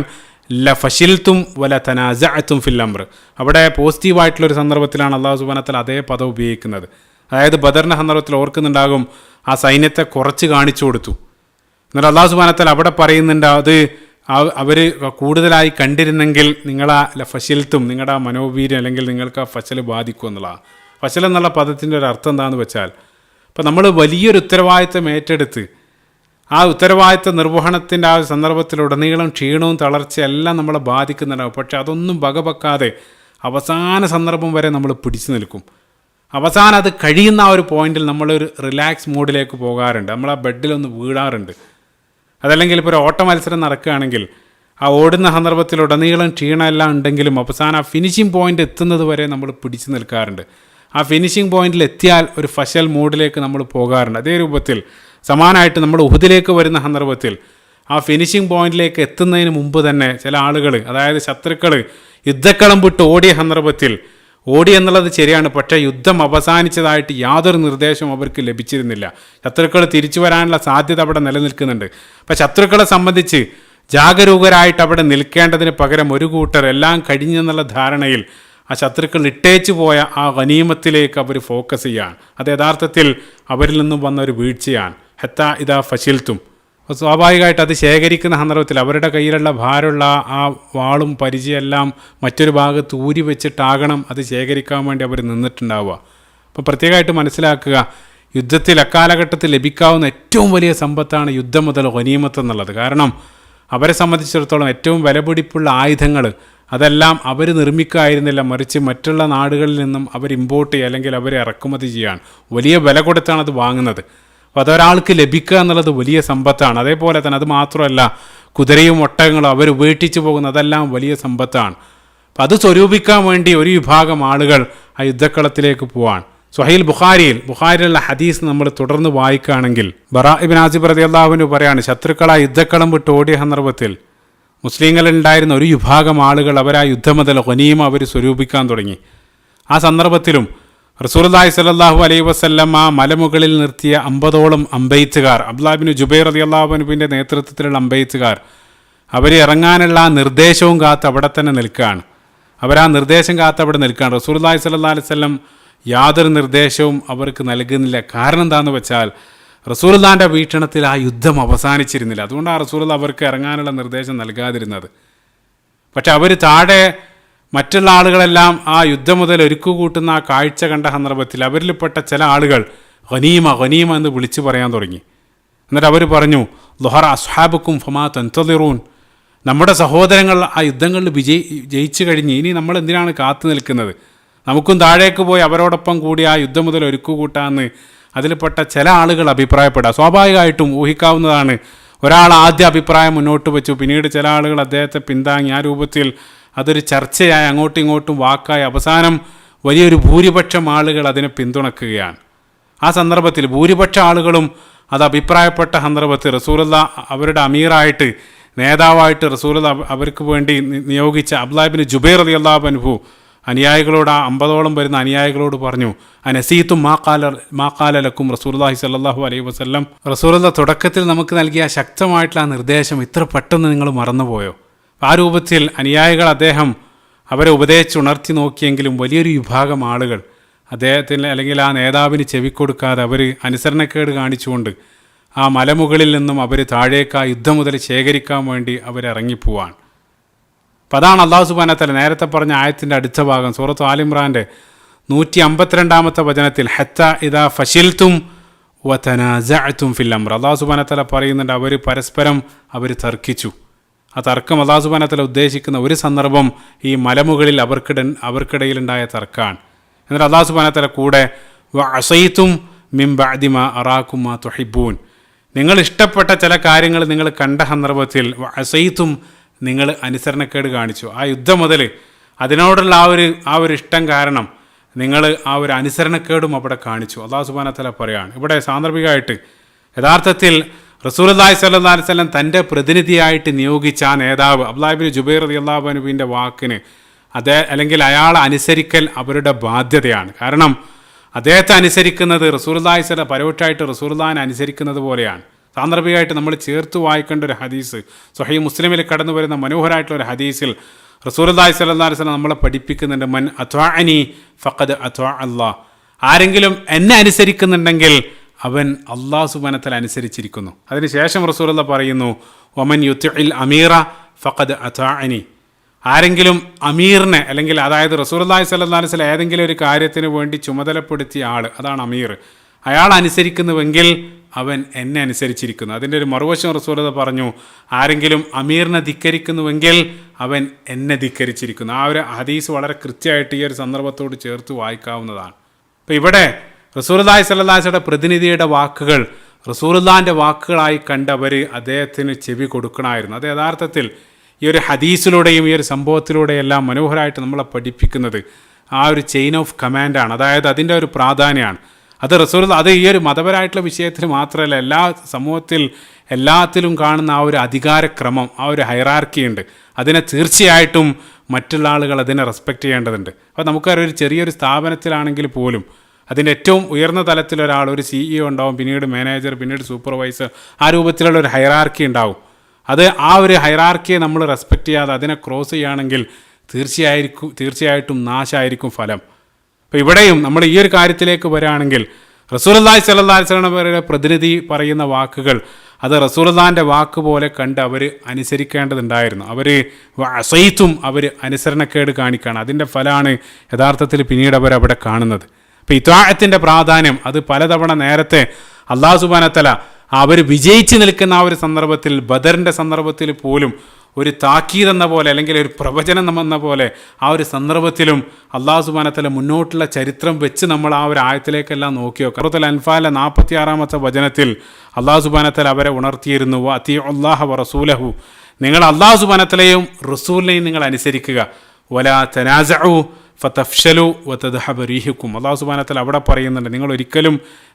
Speaker 1: ലഫശിൽത്തും വല തനാസഅതും ഫിൽ അംർ. അവിടെ പോസിറ്റീവായിട്ടുള്ളൊരു സന്ദർഭത്തിലാണ് അള്ളാഹു സുബ്ഹാനഹു വ തആല അതേ പദം ഉപയോഗിക്കുന്നത്. അതായത് ബദറിൻ്റെ സന്ദർഭത്തിൽ ഓർക്കുന്നുണ്ടാകും, ആ സൈന്യത്തെ കുറച്ച് കാണിച്ചു കൊടുത്തു. എന്നിട്ട് അള്ളാഹു സുബ്ഹാനഹു വ തആല അവിടെ പറയുന്നുണ്ട്, അത് അവർ കൂടുതലായി കണ്ടിരുന്നെങ്കിൽ നിങ്ങളാ ഫശിൽത്തും, നിങ്ങളുടെ ആ മനോവീര്യം അല്ലെങ്കിൽ നിങ്ങൾക്ക് ആ ഫശൽ ബാധിക്കും എന്നുള്ളതാണ്. ഫശൽ എന്നുള്ള പദത്തിൻ്റെ ഒരു അർത്ഥം എന്താണെന്ന് വെച്ചാൽ, ഇപ്പം നമ്മൾ വലിയൊരു ഉത്തരവാദിത്തം ഏറ്റെടുത്ത് ആ ഉത്തരവാദിത്ത നിർവഹണത്തിൻ്റെ ആ സന്ദർഭത്തിലുടനീളം ക്ഷീണവും തളർച്ചയെല്ലാം നമ്മളെ ബാധിക്കുന്നുണ്ടാവും. പക്ഷെ അതൊന്നും വകവെക്കാതെ അവസാന സന്ദർഭം വരെ നമ്മൾ പിടിച്ചു നിൽക്കും. അവസാനം അത് കഴിയുന്ന ആ ഒരു പോയിന്റിൽ നമ്മളൊരു റിലാക്സ് മോഡിലേക്ക് പോകാറുണ്ട്, നമ്മൾ ആ ബെഡിലൊന്ന് വീഴാറുണ്ട്. അതല്ലെങ്കിൽ ഇപ്പോൾ ഒരു ഓട്ട മത്സരം നടക്കുകയാണെങ്കിൽ ആ ഓടുന്ന സന്ദർഭത്തിലുടനീളം ക്ഷീണമെല്ലാം ഉണ്ടെങ്കിലും അവസാനം ആ ഫിനിഷിംഗ് പോയിന്റ് എത്തുന്നത് വരെ നമ്മൾ പിടിച്ചു നിൽക്കാറുണ്ട്. ആ ഫിനിഷിംഗ് പോയിന്റിൽ എത്തിയാൽ ഒരു ഫശൽ മോഡിലേക്ക് നമ്മൾ പോകാറുണ്ട്. അതേ രൂപത്തിൽ സമാനമായിട്ട് നമ്മൾ ഉഹുദിലേക്ക് വരുന്ന സന്ദർഭത്തിൽ ആ ഫിനിഷിംഗ് പോയിന്റിലേക്ക് എത്തുന്നതിന് മുമ്പ് തന്നെ ചില ആളുകൾ, അതായത് ശത്രുക്കൾ യുദ്ധക്കളം വിട്ട് ഓടിയ സന്ദർഭത്തിൽ, ഓടി എന്നുള്ളത് ശരിയാണ്, പക്ഷേ യുദ്ധം അവസാനിച്ചതായിട്ട് യാതൊരു നിർദ്ദേശവും അവർക്ക് ലഭിച്ചിരുന്നില്ല. ശത്രുക്കൾ തിരിച്ചു വരാനുള്ള സാധ്യത അവിടെ നിലനിൽക്കുന്നുണ്ട്. അപ്പം ശത്രുക്കളെ സംബന്ധിച്ച് ജാഗരൂകരായിട്ട് അവിടെ നിൽക്കേണ്ടതിന് പകരം ഒരു കൂട്ടർ എല്ലാം കഴിഞ്ഞെന്നുള്ള ധാരണയിൽ ആ ശത്രുക്കൾ ഇട്ടേച്ചു പോയ ആ ഗനീമത്തിലേക്ക് അവർ ഫോക്കസ് ചെയ്യാണ്. അത് യഥാർത്ഥത്തിൽ അവരിൽ നിന്നും വന്ന ഒരു വീഴ്ചയാണ്. ഹത്താ ഇദാ ഫശിൽത്തും. അപ്പോൾ സ്വാഭാവികമായിട്ട് അത് ശേഖരിക്കുന്ന സന്ദർഭത്തിൽ അവരുടെ കയ്യിലുള്ള ഭാരമുള്ള ആ വാളും പരിചയമെല്ലാം മറ്റൊരു ഭാഗത്ത് ഊരി വെച്ചിട്ടാകണം അത് ശേഖരിക്കാൻ വേണ്ടി അവർ നിന്നിട്ടുണ്ടാവുക. അപ്പോൾ പ്രത്യേകമായിട്ട് മനസ്സിലാക്കുക, യുദ്ധത്തിൽ അക്കാലഘട്ടത്തിൽ ലഭിക്കാവുന്ന ഏറ്റവും വലിയ സമ്പത്താണ് യുദ്ധം മുതൽ ഗനീമത്ത് എന്നുള്ളത്. കാരണം അവരെ സംബന്ധിച്ചിടത്തോളം ഏറ്റവും വിലപിടിപ്പുള്ള ആയുധങ്ങൾ അതെല്ലാം അവർ നിർമ്മിക്കുകയായിരുന്നില്ല, മറിച്ച് മറ്റുള്ള നാടുകളിൽ നിന്നും അവർ ഇമ്പോർട്ട് ചെയ്യുക അല്ലെങ്കിൽ അവർ ഇറക്കുമതി ചെയ്യുകയാണ്. വലിയ വില കൊടുത്താണ് അത് വാങ്ങുന്നത്. അപ്പോൾ അതൊരാൾക്ക് ലഭിക്കുക എന്നുള്ളത് വലിയ സമ്പത്താണ്. അതേപോലെ തന്നെ അത് മാത്രമല്ല, കുതിരയും ഒട്ടകങ്ങളും അവർ ഉപേക്ഷിച്ച് പോകുന്ന അതെല്ലാം വലിയ സമ്പത്താണ്. അപ്പോൾ അത് സ്വരൂപിക്കാൻ വേണ്ടി ഒരു വിഭാഗം ആളുകൾ ആ യുദ്ധക്കളത്തിലേക്ക് പോവാണ്. സ്വഹീൽ ബുഖാരിയിലുള്ള ഹദീസ് നമ്മൾ തുടർന്ന് വായിക്കുകയാണെങ്കിൽ ബറാ ഇബ്നു ആസിബ് റളിയല്ലാഹു അൻഹു പറയാണ്, ശത്രുക്കളാ യുദ്ധക്കളം വിട്ട് ഓടിയ സന്ദർഭത്തിൽ മുസ്ലിങ്ങളിലുണ്ടായിരുന്ന ഒരു വിഭാഗം ആളുകൾ അവർ ആ യുദ്ധം മുതൽ ഗനീമ അവർ സ്വരൂപിക്കാൻ തുടങ്ങി. ആ സന്ദർഭത്തിലും റസൂലുള്ളാഹി സ്വല്ലല്ലാഹു അലൈഹി വസല്ലം ആ മലമുകളിൽ നിർത്തിയ 50ഓളം അമ്പെയ്ത്തുകാർ, അബ്ദുല്ലാഹ് ഇബ്നു ജുബൈർ റളിയല്ലാഹു അൻഹുവിൻ്റെ നേതൃത്വത്തിലുള്ള അമ്പെയ്ത്തുകാർ, അവർ ഇറങ്ങാനുള്ള ആ നിർദ്ദേശവും കാത്ത് അവിടെ തന്നെ നിൽക്കുകയാണ്. അവരാ നിർദ്ദേശം കാത്ത് അവിടെ നിൽക്കുകയാണ്. റസൂലുള്ളാഹി സ്വല്ലല്ലാഹു അലൈഹി വസല്ലം യാതൊരു നിർദ്ദേശവും അവർക്ക് നൽകുന്നില്ല. കാരണം എന്താണെന്ന് വെച്ചാൽ റസൂലുള്ളാഹിൻ്റെ വീക്ഷണത്തിൽ ആ യുദ്ധം അവസാനിച്ചിരുന്നില്ല. അതുകൊണ്ടാണ് റസൂലുള്ളാഹി അവർക്ക് ഇറങ്ങാനുള്ള നിർദ്ദേശം നൽകാതിരുന്നത്. പക്ഷെ അവർ താഴെ മറ്റുള്ള ആളുകളെല്ലാം ആ യുദ്ധം മുതൽ ഒരുക്കുകൂട്ടുന്ന ആ കാഴ്ച കണ്ട സന്ദർഭത്തിൽ അവരിൽപ്പെട്ട ചില ആളുകൾ ഗനീമ എന്ന് വിളിച്ചു പറയാൻ തുടങ്ങി. എന്നിട്ട് അവർ പറഞ്ഞു, ലുഹറ അസ്ഹാബുക്കും ഫമാ തൻതദിറൂൻ, നമ്മുടെ സഹോദരങ്ങൾ ആ യുദ്ധങ്ങളിൽ ജയിച്ചു കഴിഞ്ഞ് ഇനി നമ്മൾ എന്തിനാണ് കാത്തു നിൽക്കുന്നത്? നമുക്കും താഴേക്ക് പോയി അവരോടൊപ്പം കൂടി ആ യുദ്ധം മുതൽ ഒരുക്കുകൂട്ടാമെന്ന് അതിൽപ്പെട്ട ചില ആളുകൾ അഭിപ്രായപ്പെടുക. സ്വാഭാവികമായിട്ടും ഊഹിക്കാവുന്നതാണ്. ഒരാൾ ആദ്യ അഭിപ്രായം മുന്നോട്ട് വെച്ചു, പിന്നീട് ചില ആളുകൾ അദ്ദേഹത്തെ പിന്താങ്ങി. ആ രൂപത്തിൽ അതൊരു ചർച്ചയായി അങ്ങോട്ടും ഇങ്ങോട്ടും വാക്കായി അവസാനം വലിയൊരു ഭൂരിപക്ഷം ആളുകൾ അതിനെ പിന്തുണക്കുകയാണ്. ആ സന്ദർഭത്തിൽ ഭൂരിപക്ഷ ആളുകളും അത് അഭിപ്രായപ്പെട്ട സന്ദർഭത്തിൽ റസൂലുള്ള അവരുടെ അമീറായിട്ട്, നേതാവായിട്ട് റസൂലുള്ള അവർക്ക് വേണ്ടി നിയോഗിച്ച അബ്ദുല്ലാഹ് ഇബ്നു ജുബൈർ റളിയല്ലാഹു അൻഹു അനുയായികളോട്, ആ 50ഓളം വരുന്ന അനുയായികളോട് പറഞ്ഞു, അനസീത്തും മാ ഖാല ലക്കും റസൂലുള്ളാഹി സ്വല്ലല്ലാഹു അലൈഹി വസല്ലം, റസൂലുള്ള തുടക്കത്തിൽ നമുക്ക് നൽകിയ ശക്തമായിട്ടുള്ള നിർദ്ദേശം ഇത്ര പെട്ടെന്ന് നിങ്ങൾ മറന്നുപോയോ? ആ രൂപത്തിൽ അനുയായികൾ അദ്ദേഹം അവരെ ഉപദേശിച്ചുണർത്തി നോക്കിയെങ്കിലും വലിയൊരു വിഭാഗം ആളുകൾ അദ്ദേഹത്തിന് അല്ലെങ്കിൽ ആ നേതാവിന് ചെവിക്കൊടുക്കാതെ അവർ അനുസരണക്കേട് കാണിച്ചുകൊണ്ട് ആ മലമുകളിൽ നിന്നും അവർ താഴേക്ക് ആ യുദ്ധം മുതൽ ശേഖരിക്കാൻ വേണ്ടി അവരിറങ്ങിപ്പോവാൻ. അപ്പം അതാണ് അല്ലാഹു സുബ്ഹാനഹു വ തആല നേരത്തെ പറഞ്ഞ ആയത്തിൻ്റെ അടുത്ത ഭാഗം സൂറത്ത് ആൽ ഇംറാൻ്റെ 152-ാമത്തെ വചനത്തിൽ ഹത്താ ഇദാ ഫശിൽതും വതനാസഅതും ഫിൽ അംർ, അല്ലാഹു സുബ്ഹാനഹു വ തആല പറയുന്നുണ്ട് അവർ പരസ്പരം തർക്കിച്ചു. ആ തർക്കം അല്ലാഹു സുബ്ഹാനഹു വ തആല ഉദ്ദേശിക്കുന്ന ഒരു സന്ദർഭം ഈ മലമുകളിൽ അവർക്കിടയിലുണ്ടായ തർക്കമാണ്. എന്നിട്ട് അല്ലാഹു സുബ്ഹാനഹു വ തആല കൂടെ വഅസൈതും മിൻ ബഅദി മാ അറാകും മാ തുഹിബ്ബൂൻ, നിങ്ങൾ ഇഷ്ടപ്പെട്ട ചില കാര്യങ്ങൾ നിങ്ങൾ കണ്ട സന്ദർഭത്തിൽ വഅസൈതും നിങ്ങൾ അനുസരണക്കേട് കാണിച്ചു. ആ യുദ്ധം മുതൽ അതിനോടുള്ള ആ ഒരു ഇഷ്ടം കാരണം നിങ്ങൾ ആ ഒരു അനുസരണക്കേടും അവിടെ കാണിച്ചു. അല്ലാഹു സുബ്ഹാനഹു വ തആല പറയാണ് ഇവിടെ സാന്ദർഭികമായിട്ട് യഥാർത്ഥത്തിൽ റസൂലുള്ളാഹി സ്വല്ലല്ലാഹു അലൈഹി വസല്ലം തൻ്റെ പ്രതിനിധിയായിട്ട് നിയോഗിച്ച ആ നേതാവ് അബ്ദുല്ലാഹ് ഇബ്നു ജുബൈർ റളിയല്ലാഹു അൻഹുവിൻ്റെ വാക്കിന് അല്ലെങ്കിൽ അയാളെ അനുസരിക്കൽ അവരുടെ ബാധ്യതയാണ്. കാരണം അദ്ദേഹത്തെ അനുസരിക്കുന്നത് റസൂലുള്ളാഹി സ്വല്ലല്ലാഹു പരോക്ഷമായിട്ട് റസൂലുള്ളാഹിനെ അനുസരിക്കുന്നത് പോലെയാണ്. സാന്ദർഭികമായിട്ട് നമ്മൾ ചേർത്ത് വായിക്കേണ്ട ഒരു ഹദീസ് സ്വഹീഹ് മുസ്ലിമിൽ കടന്നു വരുന്ന മനോഹരമായിട്ടുള്ള ഒരു ഹദീസിൽ റസൂലുള്ളാഹി സ്വല്ലല്ലാഹു അലൈഹി വസല്ലം നമ്മളെ പഠിപ്പിക്കുന്നുണ്ട്, മൻ അത്വഅനി ഫഖദ് അത്വഅ അല്ലാഹ്, ആരെങ്കിലും എന്നെ അനുസരിക്കുന്നുണ്ടെങ്കിൽ അവൻ അല്ലാഹു സുബ്ഹാനഹു വ തആല അനുസരിച്ചിരിക്കുന്നു. അതിനുശേഷം റസൂലുള്ളാഹി പറയുന്നു, വമൻ യുതിഇൽ അമീറ ഫഖദ് അത്വഅനി, ആരെങ്കിലും അമീറിനെ അല്ലെങ്കിൽ അതായത് റസൂലുള്ളാഹി സ്വല്ലല്ലാഹു അലൈഹി വസല്ലം ഏതെങ്കിലും ഒരു കാര്യത്തിന് വേണ്ടി ചുമതലപ്പെടുത്തിയ ആൾ, അതാണ് അമീർ, അയാൾ അനുസരിക്കുന്നുവെങ്കിൽ അവൻ എന്നെ അനുസരിച്ചിരിക്കുന്നു. അതിൻ്റെ ഒരു മറുവശം റസൂലുള്ളാഹി പറഞ്ഞു, ആരെങ്കിലും അമീറിനെ ധിക്കരിക്കുന്നുവെങ്കിൽ അവൻ എന്നെ ധിക്കരിച്ചിരിക്കുന്നു. ആ ഒരു ഹദീസ് വളരെ കൃത്യമായിട്ട് ഈ ഒരു സന്ദർഭത്തോട് ചേർത്ത് വായിക്കാവുന്നതാണ്. അപ്പോൾ ഇവിടെ റസൂലുള്ളാഹി സ്വല്ലല്ലാഹു അലൈഹി വസല്ലം പ്രതിനിധിയുടെ വാക്കുകൾ റസൂലുള്ളാഹിൻ്റെ വാക്കുകളായി കണ്ടവർ അദ്ദേഹത്തിന് ചെവി കൊടുക്കണമായിരുന്നു. അത് യഥാർത്ഥത്തിൽ ഈ ഒരു ഹദീസിലൂടെയും ഈ ഒരു സംഭവത്തിലൂടെയെല്ലാം മനോഹരമായിട്ട് നമ്മളെ പഠിപ്പിക്കുന്നത് ആ ഒരു ചെയിൻ ഓഫ് കമാൻഡാണ്. അതായത് അതിൻ്റെ ഒരു പ്രാധാന്യമാണ്. അത് അത് ഈ ഒരു മതപരമായിട്ടുള്ള വിഷയത്തിൽ മാത്രമല്ല, എല്ലാ സമൂഹത്തിൽ എല്ലാത്തിലും കാണുന്ന ആ ഒരു അധികാരക്രമം, ആ ഒരു ഹൈറാർക്കി ഉണ്ട്. അതിനെ തീർച്ചയായിട്ടും മറ്റുള്ള ആളുകൾ അതിനെ റെസ്പെക്റ്റ് ചെയ്യേണ്ടതുണ്ട്. അപ്പോൾ നമുക്കറിയാം, ഒരു ചെറിയൊരു സ്ഥാപനത്തിലാണെങ്കിൽ പോലും അതിൻ്റെ ഏറ്റവും ഉയർന്ന തലത്തിലൊരാൾ, ഒരു CEO ഉണ്ടാവും, പിന്നീട് മാനേജർ, പിന്നീട് സൂപ്പർവൈസർ, ആ രൂപത്തിലുള്ള ഒരു ഹൈറാർക്കി ഉണ്ടാവും. അത് ആ ഒരു ഹൈറാർക്കിയെ നമ്മൾ റെസ്പെക്റ്റ് ചെയ്യാതെ അതിനെ ക്രോസ് ചെയ്യുകയാണെങ്കിൽ തീർച്ചയായിട്ടും നാശമായിരിക്കും ഫലം. അപ്പോൾ ഇവിടെയും നമ്മൾ ഈ ഒരു കാര്യത്തിലേക്ക് വരികയാണെങ്കിൽ റസൂലുള്ളാഹി സ്വല്ലല്ലാഹു അലൈഹി വസല്ലം പ്രതിനിധി പറയുന്ന വാക്കുകൾ അത് റസൂലുള്ളാഹിൻ്റെ വാക്ക് പോലെ കണ്ട് അവർ അനുസരിക്കേണ്ടതുണ്ടായിരുന്നു. അവർ അസൈത്തും അവർ അനുസരണക്കേട് കാണിക്കുകയാണ്. അതിൻ്റെ ഫലമാണ് യഥാർത്ഥത്തിൽ പിന്നീട് അവരവിടെ കാണുന്നത്. അപ്പോൾ ഇത്വാഅത്തിൻ്റെ പ്രാധാന്യം അത് പലതവണ നേരത്തെ അല്ലാഹു സുബ്ഹാനഹു വ തആല അവർ വിജയിച്ച് നിൽക്കുന്ന ആ ഒരു സന്ദർഭത്തിൽ, ബദറിൻ്റെ സന്ദർഭത്തിൽ പോലും ഒരു താക്കീത് എന്ന പോലെ അല്ലെങ്കിൽ ഒരു പ്രവചനം എന്ന പോലെ ആ ഒരു സന്ദർഭത്തിലും അല്ലാഹു സുബ്ഹാനഹു വ തആല മുന്നോട്ടുള്ള ചരിത്രം വെച്ച് നമ്മൾ ആ ഒരു ആയത്തിലേക്കെല്ലാം നോക്കി നോക്കുക. സൂറത്തുൽ അൻഫാലിലെ 46-ാമത്തെ വചനത്തിൽ അല്ലാഹു സുബ്ഹാനഹു വ തആല അവരെ ഉണർത്തിയിരുന്നു, വഅതിഉല്ലാഹ വറസൂലഹു, നിങ്ങൾ അല്ലാഹു സുബ്ഹാനഹു വ തആലയും റസൂലിനെയും നിങ്ങൾ അനുസരിക്കുക, വലാ തനാസഉ ഫതഫ്ശലു വതദ്ഹബ റീഹുക്കും. അല്ലാഹു സുബ്ഹാനഹു വ തആല അവിടെ പറയുന്നുണ്ട്,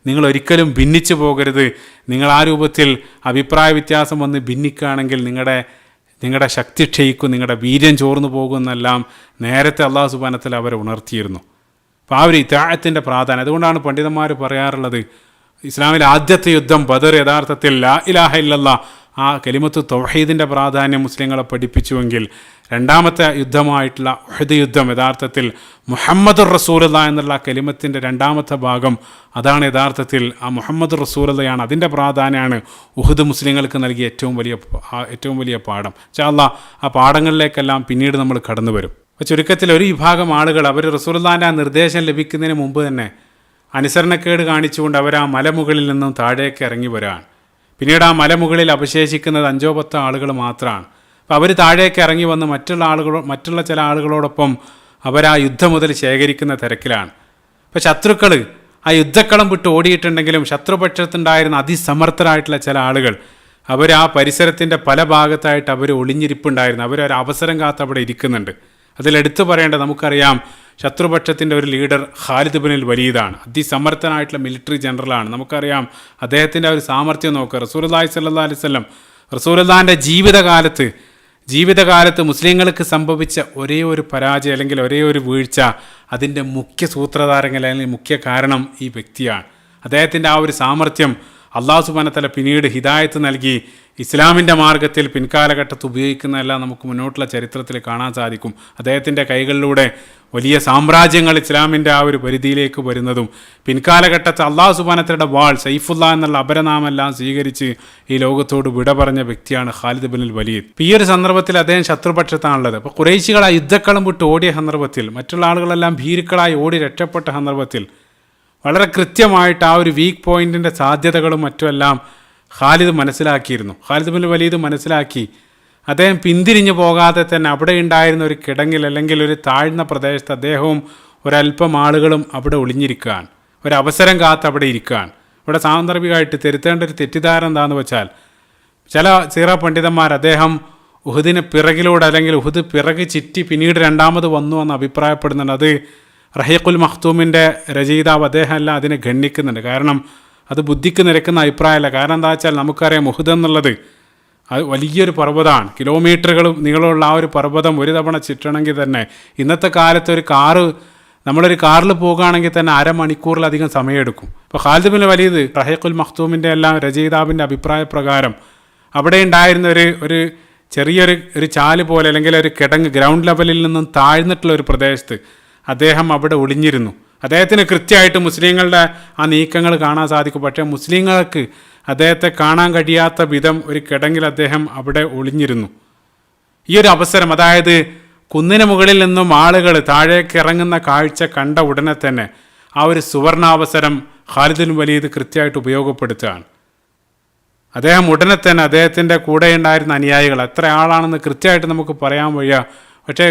Speaker 1: നിങ്ങൾ ഒരിക്കലും ഭിന്നിച്ചു പോകരുത്. നിങ്ങൾ ആ രൂപത്തിൽ അഭിപ്രായ വ്യത്യാസം വന്ന് ഭിന്നിക്കുകയാണെങ്കിൽ നിങ്ങളുടെ ശക്തി ക്ഷയിക്കും, നിങ്ങളുടെ വീര്യം ചോർന്നു പോകുമെന്നെല്ലാം നേരത്തെ അല്ലാഹു സുബ്ഹാനഹു വ തആല അവരെ ഉണർത്തിയിരുന്നു. അപ്പോൾ ആ ഒരു ഇത്വാഅത്തിൻ്റെ പ്രാധാന്യം, അതുകൊണ്ടാണ് പണ്ഡിതന്മാർ പറയാറുള്ളത്, ഇസ്ലാമിലെ ആദ്യത്തെ യുദ്ധം ബദർ യഥാർത്ഥത്തിൽ ലാ ഇലാഹ ഇല്ലല്ലാഹ്, ആ കലിമത്തു തൗഹീദിൻ്റെ പ്രാധാന്യം മുസ്ലിങ്ങളെ പഠിപ്പിച്ചുവെങ്കിൽ രണ്ടാമത്തെ യുദ്ധമായിട്ടുള്ള ഉഹദ് യുദ്ധം യഥാർത്ഥത്തിൽ മുഹമ്മദുർ റസൂലുള്ളാഹി എന്നുള്ള കലിമത്തിൻ്റെ രണ്ടാമത്തെ ഭാഗം, അതാണ് യഥാർത്ഥത്തിൽ ആ മുഹമ്മദുർ റസൂലുള്ളാഹിയാണ്. അതിൻ്റെ പ്രാധാന്യമാണ് ഉഹദ് മുസ്ലിങ്ങൾക്ക് നൽകിയ ഏറ്റവും വലിയ പാഠം. ഇൻഷാ അല്ലാഹ് ആ പാഠങ്ങളിലേക്കെല്ലാം പിന്നീട് നമ്മൾ കടന്നു വരും. അപ്പോൾ ചുരുക്കത്തിൽ ഒരു വിഭാഗം ആളുകൾ അവർ റസൂലുള്ളാഹിൻ്റെ ആ നിർദ്ദേശം ലഭിക്കുന്നതിന് മുമ്പ് തന്നെ അനുസരണക്കേട് കാണിച്ചുകൊണ്ട് അവർ ആ മലമുകളിൽ നിന്നും താഴേക്ക് ഇറങ്ങി വരാൻ. പിന്നീട് ആ മലമുകളിൽ അവശേഷിക്കുന്നത് 5-10 ആളുകൾ മാത്രമാണ്. അപ്പോൾ അവർ താഴേക്ക് ഇറങ്ങി വന്ന് മറ്റുള്ള ചില ആളുകളോടൊപ്പം അവർ ആ യുദ്ധം മുതൽ ശേഖരിക്കുന്ന തിരക്കിലാണ്. അപ്പോൾ ശത്രുക്കൾ ആ യുദ്ധക്കളം വിട്ട് ഓടിയിട്ടുണ്ടെങ്കിലും ശത്രുപക്ഷത്തുണ്ടായിരുന്ന അതിസമർത്ഥരായിട്ടുള്ള ചില ആളുകൾ അവർ ആ പരിസരത്തിൻ്റെ പല ഭാഗത്തായിട്ട് അവർ ഒളിഞ്ഞിരിപ്പുണ്ടായിരുന്നു. അവരൊരു അവസരം കാത്ത് അവിടെ ഇരിക്കുന്നുണ്ട്. അതിലെടുത്തു പറയേണ്ടത്, നമുക്കറിയാം ശത്രുപക്ഷത്തിൻ്റെ ഒരു ലീഡർ ഖാലിദ് ബിൻ വലീദാണ്. അതിസമർത്ഥനായിട്ടുള്ള മിലിറ്ററി ജനറലാണ്. നമുക്കറിയാം അദ്ദേഹത്തിൻ്റെ ഒരു സാമർത്ഥ്യം നോക്കുക. റസൂലുള്ളാഹി സ്വല്ലല്ലാഹു അലൈഹി വസല്ലം റസൂലുള്ളാഹിൻ്റെ ജീവിതകാലത്ത് മുസ്ലിങ്ങൾക്ക് സംഭവിച്ച ഒരേ ഒരു പരാജയം അല്ലെങ്കിൽ ഒരേ ഒരു വീഴ്ച, അതിൻ്റെ മുഖ്യ സൂത്രധാരങ്ങൾ അല്ലെങ്കിൽ മുഖ്യ കാരണം ഈ വ്യക്തിയാണ്. അദ്ദേഹത്തിൻ്റെ ആ ഒരു സാമർത്ഥ്യം അല്ലാഹു സുബ്ഹാനഹു വ തആല പിന്നീട് ഹിദായത്ത് നൽകി ഇസ്ലാമിൻ്റെ മാർഗത്തിൽ പിൻകാലഘട്ടത്ത് ഉപയോഗിക്കുന്നതെല്ലാം നമുക്ക് മുന്നോട്ടുള്ള ചരിത്രത്തിൽ കാണാൻ സാധിക്കും. അദ്ദേഹത്തിൻ്റെ കൈകളിലൂടെ വലിയ സാമ്രാജ്യങ്ങൾ ഇസ്ലാമിൻ്റെ ആ ഒരു പരിധിയിലേക്ക് വരുന്നതും പിൻകാലഘട്ടത്തിൽ അല്ലാഹു സുബ്ഹാനഹു വ തആലയുടെ വാൾ സൈഫുല്ലാ എന്നുള്ള അപരനാമെല്ലാം സ്വീകരിച്ച് ഈ ലോകത്തോട് വിട പറഞ്ഞ വ്യക്തിയാണ് ഖാലിദ് ബിൻ വലീദ്. ഈ ഒരു സന്ദർഭത്തിൽ അദ്ദേഹം ശത്രുപക്ഷത്താണുള്ളത്. അപ്പോൾ ഖുറൈശികൾ ആ യുദ്ധക്കളം വിട്ട് ഓടിയ സന്ദർഭത്തിൽ, മറ്റുള്ള ആളുകളെല്ലാം ഭീരുക്കളായി ഓടി രക്ഷപ്പെട്ട സന്ദർഭത്തിൽ വളരെ കൃത്യമായിട്ട് ആ ഒരു വീക്ക് പോയിന്റിൻ്റെ സാധ്യതകളും മറ്റുമെല്ലാം ഖാലിദ് മനസ്സിലാക്കിയിരുന്നു. ഖാലിദ് ബിൻ വലീദ് മനസ്സിലാക്കി അദ്ദേഹം പിന്തിരിഞ്ഞു പോകാതെ തന്നെ അവിടെ ഉണ്ടായിരുന്ന ഒരു കിടങ്ങിൽ അല്ലെങ്കിൽ ഒരു താഴ്ന്ന പ്രദേശത്ത് അദ്ദേഹവും ഒരല്പം ആളുകളും അവിടെ ഒളിഞ്ഞിരിക്കുകയാണ്. ഒരവസരം കാത്ത് അവിടെ ഇരിക്കുകയാണ്. ഇവിടെ സാന്ദർഭികമായിട്ട് തിരുത്തേണ്ട ഒരു തെറ്റിദ്ധാരണ എന്താണെന്ന് വെച്ചാൽ, ചില സീറ പണ്ഡിതന്മാർ അദ്ദേഹം ഉഹുദിന് പിറകിലൂടെ അല്ലെങ്കിൽ ഉഹുദ് പിറക് ചുറ്റി പിന്നീട് രണ്ടാമത് വന്നു എന്ന് അഭിപ്രായപ്പെടുന്നുണ്ട്. അത് റഹീഖുൽ മഖ്തൂമിൻ്റെ രചയിതാവ് അദ്ദേഹം എല്ലാം അതിനെ ഗണ്ണിക്കുന്നുണ്ട്. കാരണം അത് ബുദ്ധിക്ക് നിരക്കുന്ന അഭിപ്രായമല്ല. കാരണം എന്താ വെച്ചാൽ നമുക്കറിയാം ഉഹുദ് എന്നുള്ളത് അത് വലിയൊരു പർവ്വതമാണ്. കിലോമീറ്ററുകൾ നീളമുള്ള ആ ഒരു പർവ്വതം ഒരു തവണ ചുറ്റണമെങ്കിൽ തന്നെ ഇന്നത്തെ കാലത്ത് നമ്മളൊരു കാറിൽ പോകുകയാണെങ്കിൽ തന്നെ അരമണിക്കൂറിലധികം സമയമെടുക്കും. ഇപ്പോൾ ഖാലിദ് ബിൻ വലീദ് റഹീഖുൽ മഖ്തൂമിൻ്റെ എല്ലാം രചയിതാവിൻ്റെ അഭിപ്രായ പ്രകാരം അവിടെ ഉണ്ടായിരുന്ന ഒരു ചെറിയൊരു ചാല് പോലെ അല്ലെങ്കിൽ ഒരു കിടങ്ങ് ഗ്രൗണ്ട് ലെവലിൽ നിന്നും താഴ്ന്നിട്ടുള്ള ഒരു പ്രദേശത്ത് അദ്ദേഹം അവിടെ ഒളിഞ്ഞിരുന്നു. അദ്ദേഹത്തിന് കൃത്യമായിട്ട് മുസ്ലിങ്ങളുടെ ആ നീക്കങ്ങൾ കാണാൻ സാധിക്കും. പക്ഷേ മുസ്ലിങ്ങൾക്ക് അദ്ദേഹത്തെ കാണാൻ കഴിയാത്ത വിധം ഒരു കിടങ്ങിൽ അദ്ദേഹം അവിടെ ഒളിഞ്ഞിരുന്നു. ഈ ഒരു അവസരം, അതായത് കുന്നിന് മുകളിൽ നിന്നും ആളുകൾ താഴേക്ക് ഇറങ്ങുന്ന കാഴ്ച കണ്ട ഉടനെ തന്നെ ആ ഒരു സുവർണാവസരം ഖാലിദ് ബിൻ വലീദ് കൃത്യമായിട്ട് ഉപയോഗപ്പെടുത്തുകയാണ്. അദ്ദേഹം ഉടനെ തന്നെ അദ്ദേഹത്തിൻ്റെ കൂടെ ഉണ്ടായിരുന്ന അനുയായികൾ എത്ര ആളാണെന്ന് കൃത്യമായിട്ട് നമുക്ക് പറയാൻ വയ്യ. പക്ഷേ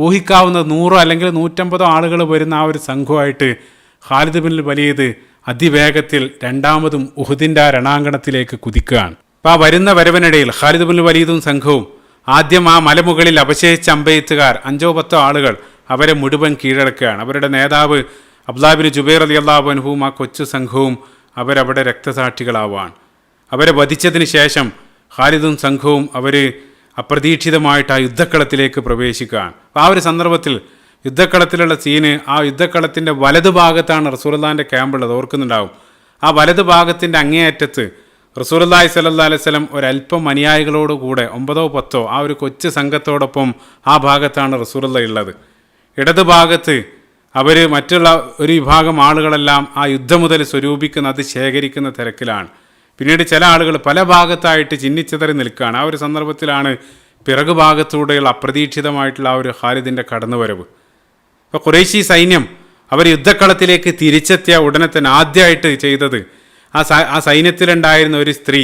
Speaker 1: ഊഹിക്കാവുന്ന 100 അല്ലെങ്കിൽ 150 ആളുകൾ വരുന്ന ആ ഒരു സംഘമായിട്ട് ഖാലിദ് ബിൻ വലീദ് അതിവേഗത്തിൽ രണ്ടാമതും ഉഹുദിൻ്റെ ആ രണാങ്കണത്തിലേക്ക് കുതിക്കുകയാണ്. അപ്പോൾ ആ വരുന്ന വരവിനിടയിൽ ഖാലിദ് ബിൻ വലീദും സംഘവും ആദ്യം ആ മലമുകളിൽ അവശേഷിച്ച അമ്പെയ്ത്തുകാർ 5-10 ആളുകൾ അവരെ മുഴുവൻ കീഴടക്കുകയാണ്. അവരുടെ നേതാവ് അബ്ദുല്ലാഹ് ബിൻ ജുബൈർ റളിയല്ലാഹു അൻഹുവും ആ കൊച്ചു സംഘവും അവരവിടെ രക്തസാക്ഷികളാവുകയാണ്. അവരെ വധിച്ചതിന് ശേഷം ഖാലിദും സംഘവും അവർ അപ്രതീക്ഷിതമായിട്ട് ആ യുദ്ധക്കളത്തിലേക്ക് പ്രവേശിക്കുകയാണ്. അപ്പോൾ ആ ഒരു സന്ദർഭത്തിൽ യുദ്ധക്കളത്തിലുള്ള സീന്, ആ യുദ്ധക്കളത്തിൻ്റെ വലതുഭാഗത്താണ് റസൂലുള്ളാഹിൻ്റെ ക്യാമ്പുള്ളത്, ഓർക്കുന്നുണ്ടാവും. ആ വലതുഭാഗത്തിൻ്റെ അങ്ങേയറ്റത്ത് റസൂലുള്ളാഹി സ്വല്ലല്ലാഹു അലൈഹി വസല്ലം ഒരല്പം അനുയായികളോടുകൂടെ 9-10 ആ ഒരു കൊച്ചു സംഘത്തോടൊപ്പം ആ ഭാഗത്താണ് റസൂലുള്ളാഹി ഉള്ളത്. ഇടതുഭാഗത്ത് അവർ മറ്റുള്ള ഒരു വിഭാഗം ആളുകളെല്ലാം ആ യുദ്ധം മുതൽ സ്വരൂപിക്കുന്ന അത് ശേഖരിക്കുന്ന തിരക്കിലാണ്. പിന്നീട് ചില ആളുകൾ പല ഭാഗത്തായിട്ട് ചിന്നിച്ചിതറി നിൽക്കുകയാണ്. ആ ഒരു സന്ദർഭത്തിലാണ് പിറകു ഭാഗത്തൂടെയുള്ള അപ്രതീക്ഷിതമായിട്ടുള്ള ആ ഒരു ഖാലിദിൻ്റെ കടന്നുവരവ്. അപ്പോൾ ഖുറൈശി സൈന്യം അവർ യുദ്ധക്കളത്തിലേക്ക് തിരിച്ചെത്തിയ ഉടനെ തന്നെ ആദ്യമായിട്ട് ചെയ്തത് ആ സൈന്യത്തിലുണ്ടായിരുന്ന ഒരു സ്ത്രീ,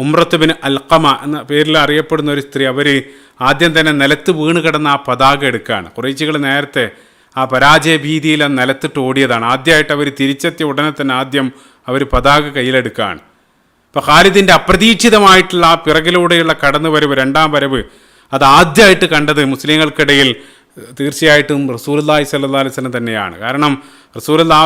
Speaker 1: ഉംറത്ത് ബിൻ അൽഖമ എന്ന പേരിൽ അറിയപ്പെടുന്ന ഒരു സ്ത്രീ, അവർ ആദ്യം തന്നെ നിലത്ത് വീണ് കിടന്ന ആ പതാക എടുക്കുകയാണ്. ഖുറൈശികൾ നേരത്തെ ആ പരാജയ ഭീതിയിൽ ആ നിലത്തിട്ട് ഓടിയതാണ്. ആദ്യമായിട്ട് അവർ തിരിച്ചെത്തിയ ഉടനെ തന്നെ ആദ്യം അവർ പതാക കയ്യിലെടുക്കുകയാണ്. അപ്പോൾ ഖാലിദിൻ്റെ അപ്രതീക്ഷിതമായിട്ടുള്ള ആ പിറകിലൂടെയുള്ള കടന്നുവരവ്, രണ്ടാം വരവ്, അത് ആദ്യമായിട്ട് കണ്ടത് മുസ്ലിങ്ങൾക്കിടയിൽ തീർച്ചയായിട്ടും റസൂലുള്ളാഹി സ്വല്ലല്ലാഹു അലൈഹി വസല്ലം തന്നെയാണ്. കാരണം റസൂലുള്ളാഹി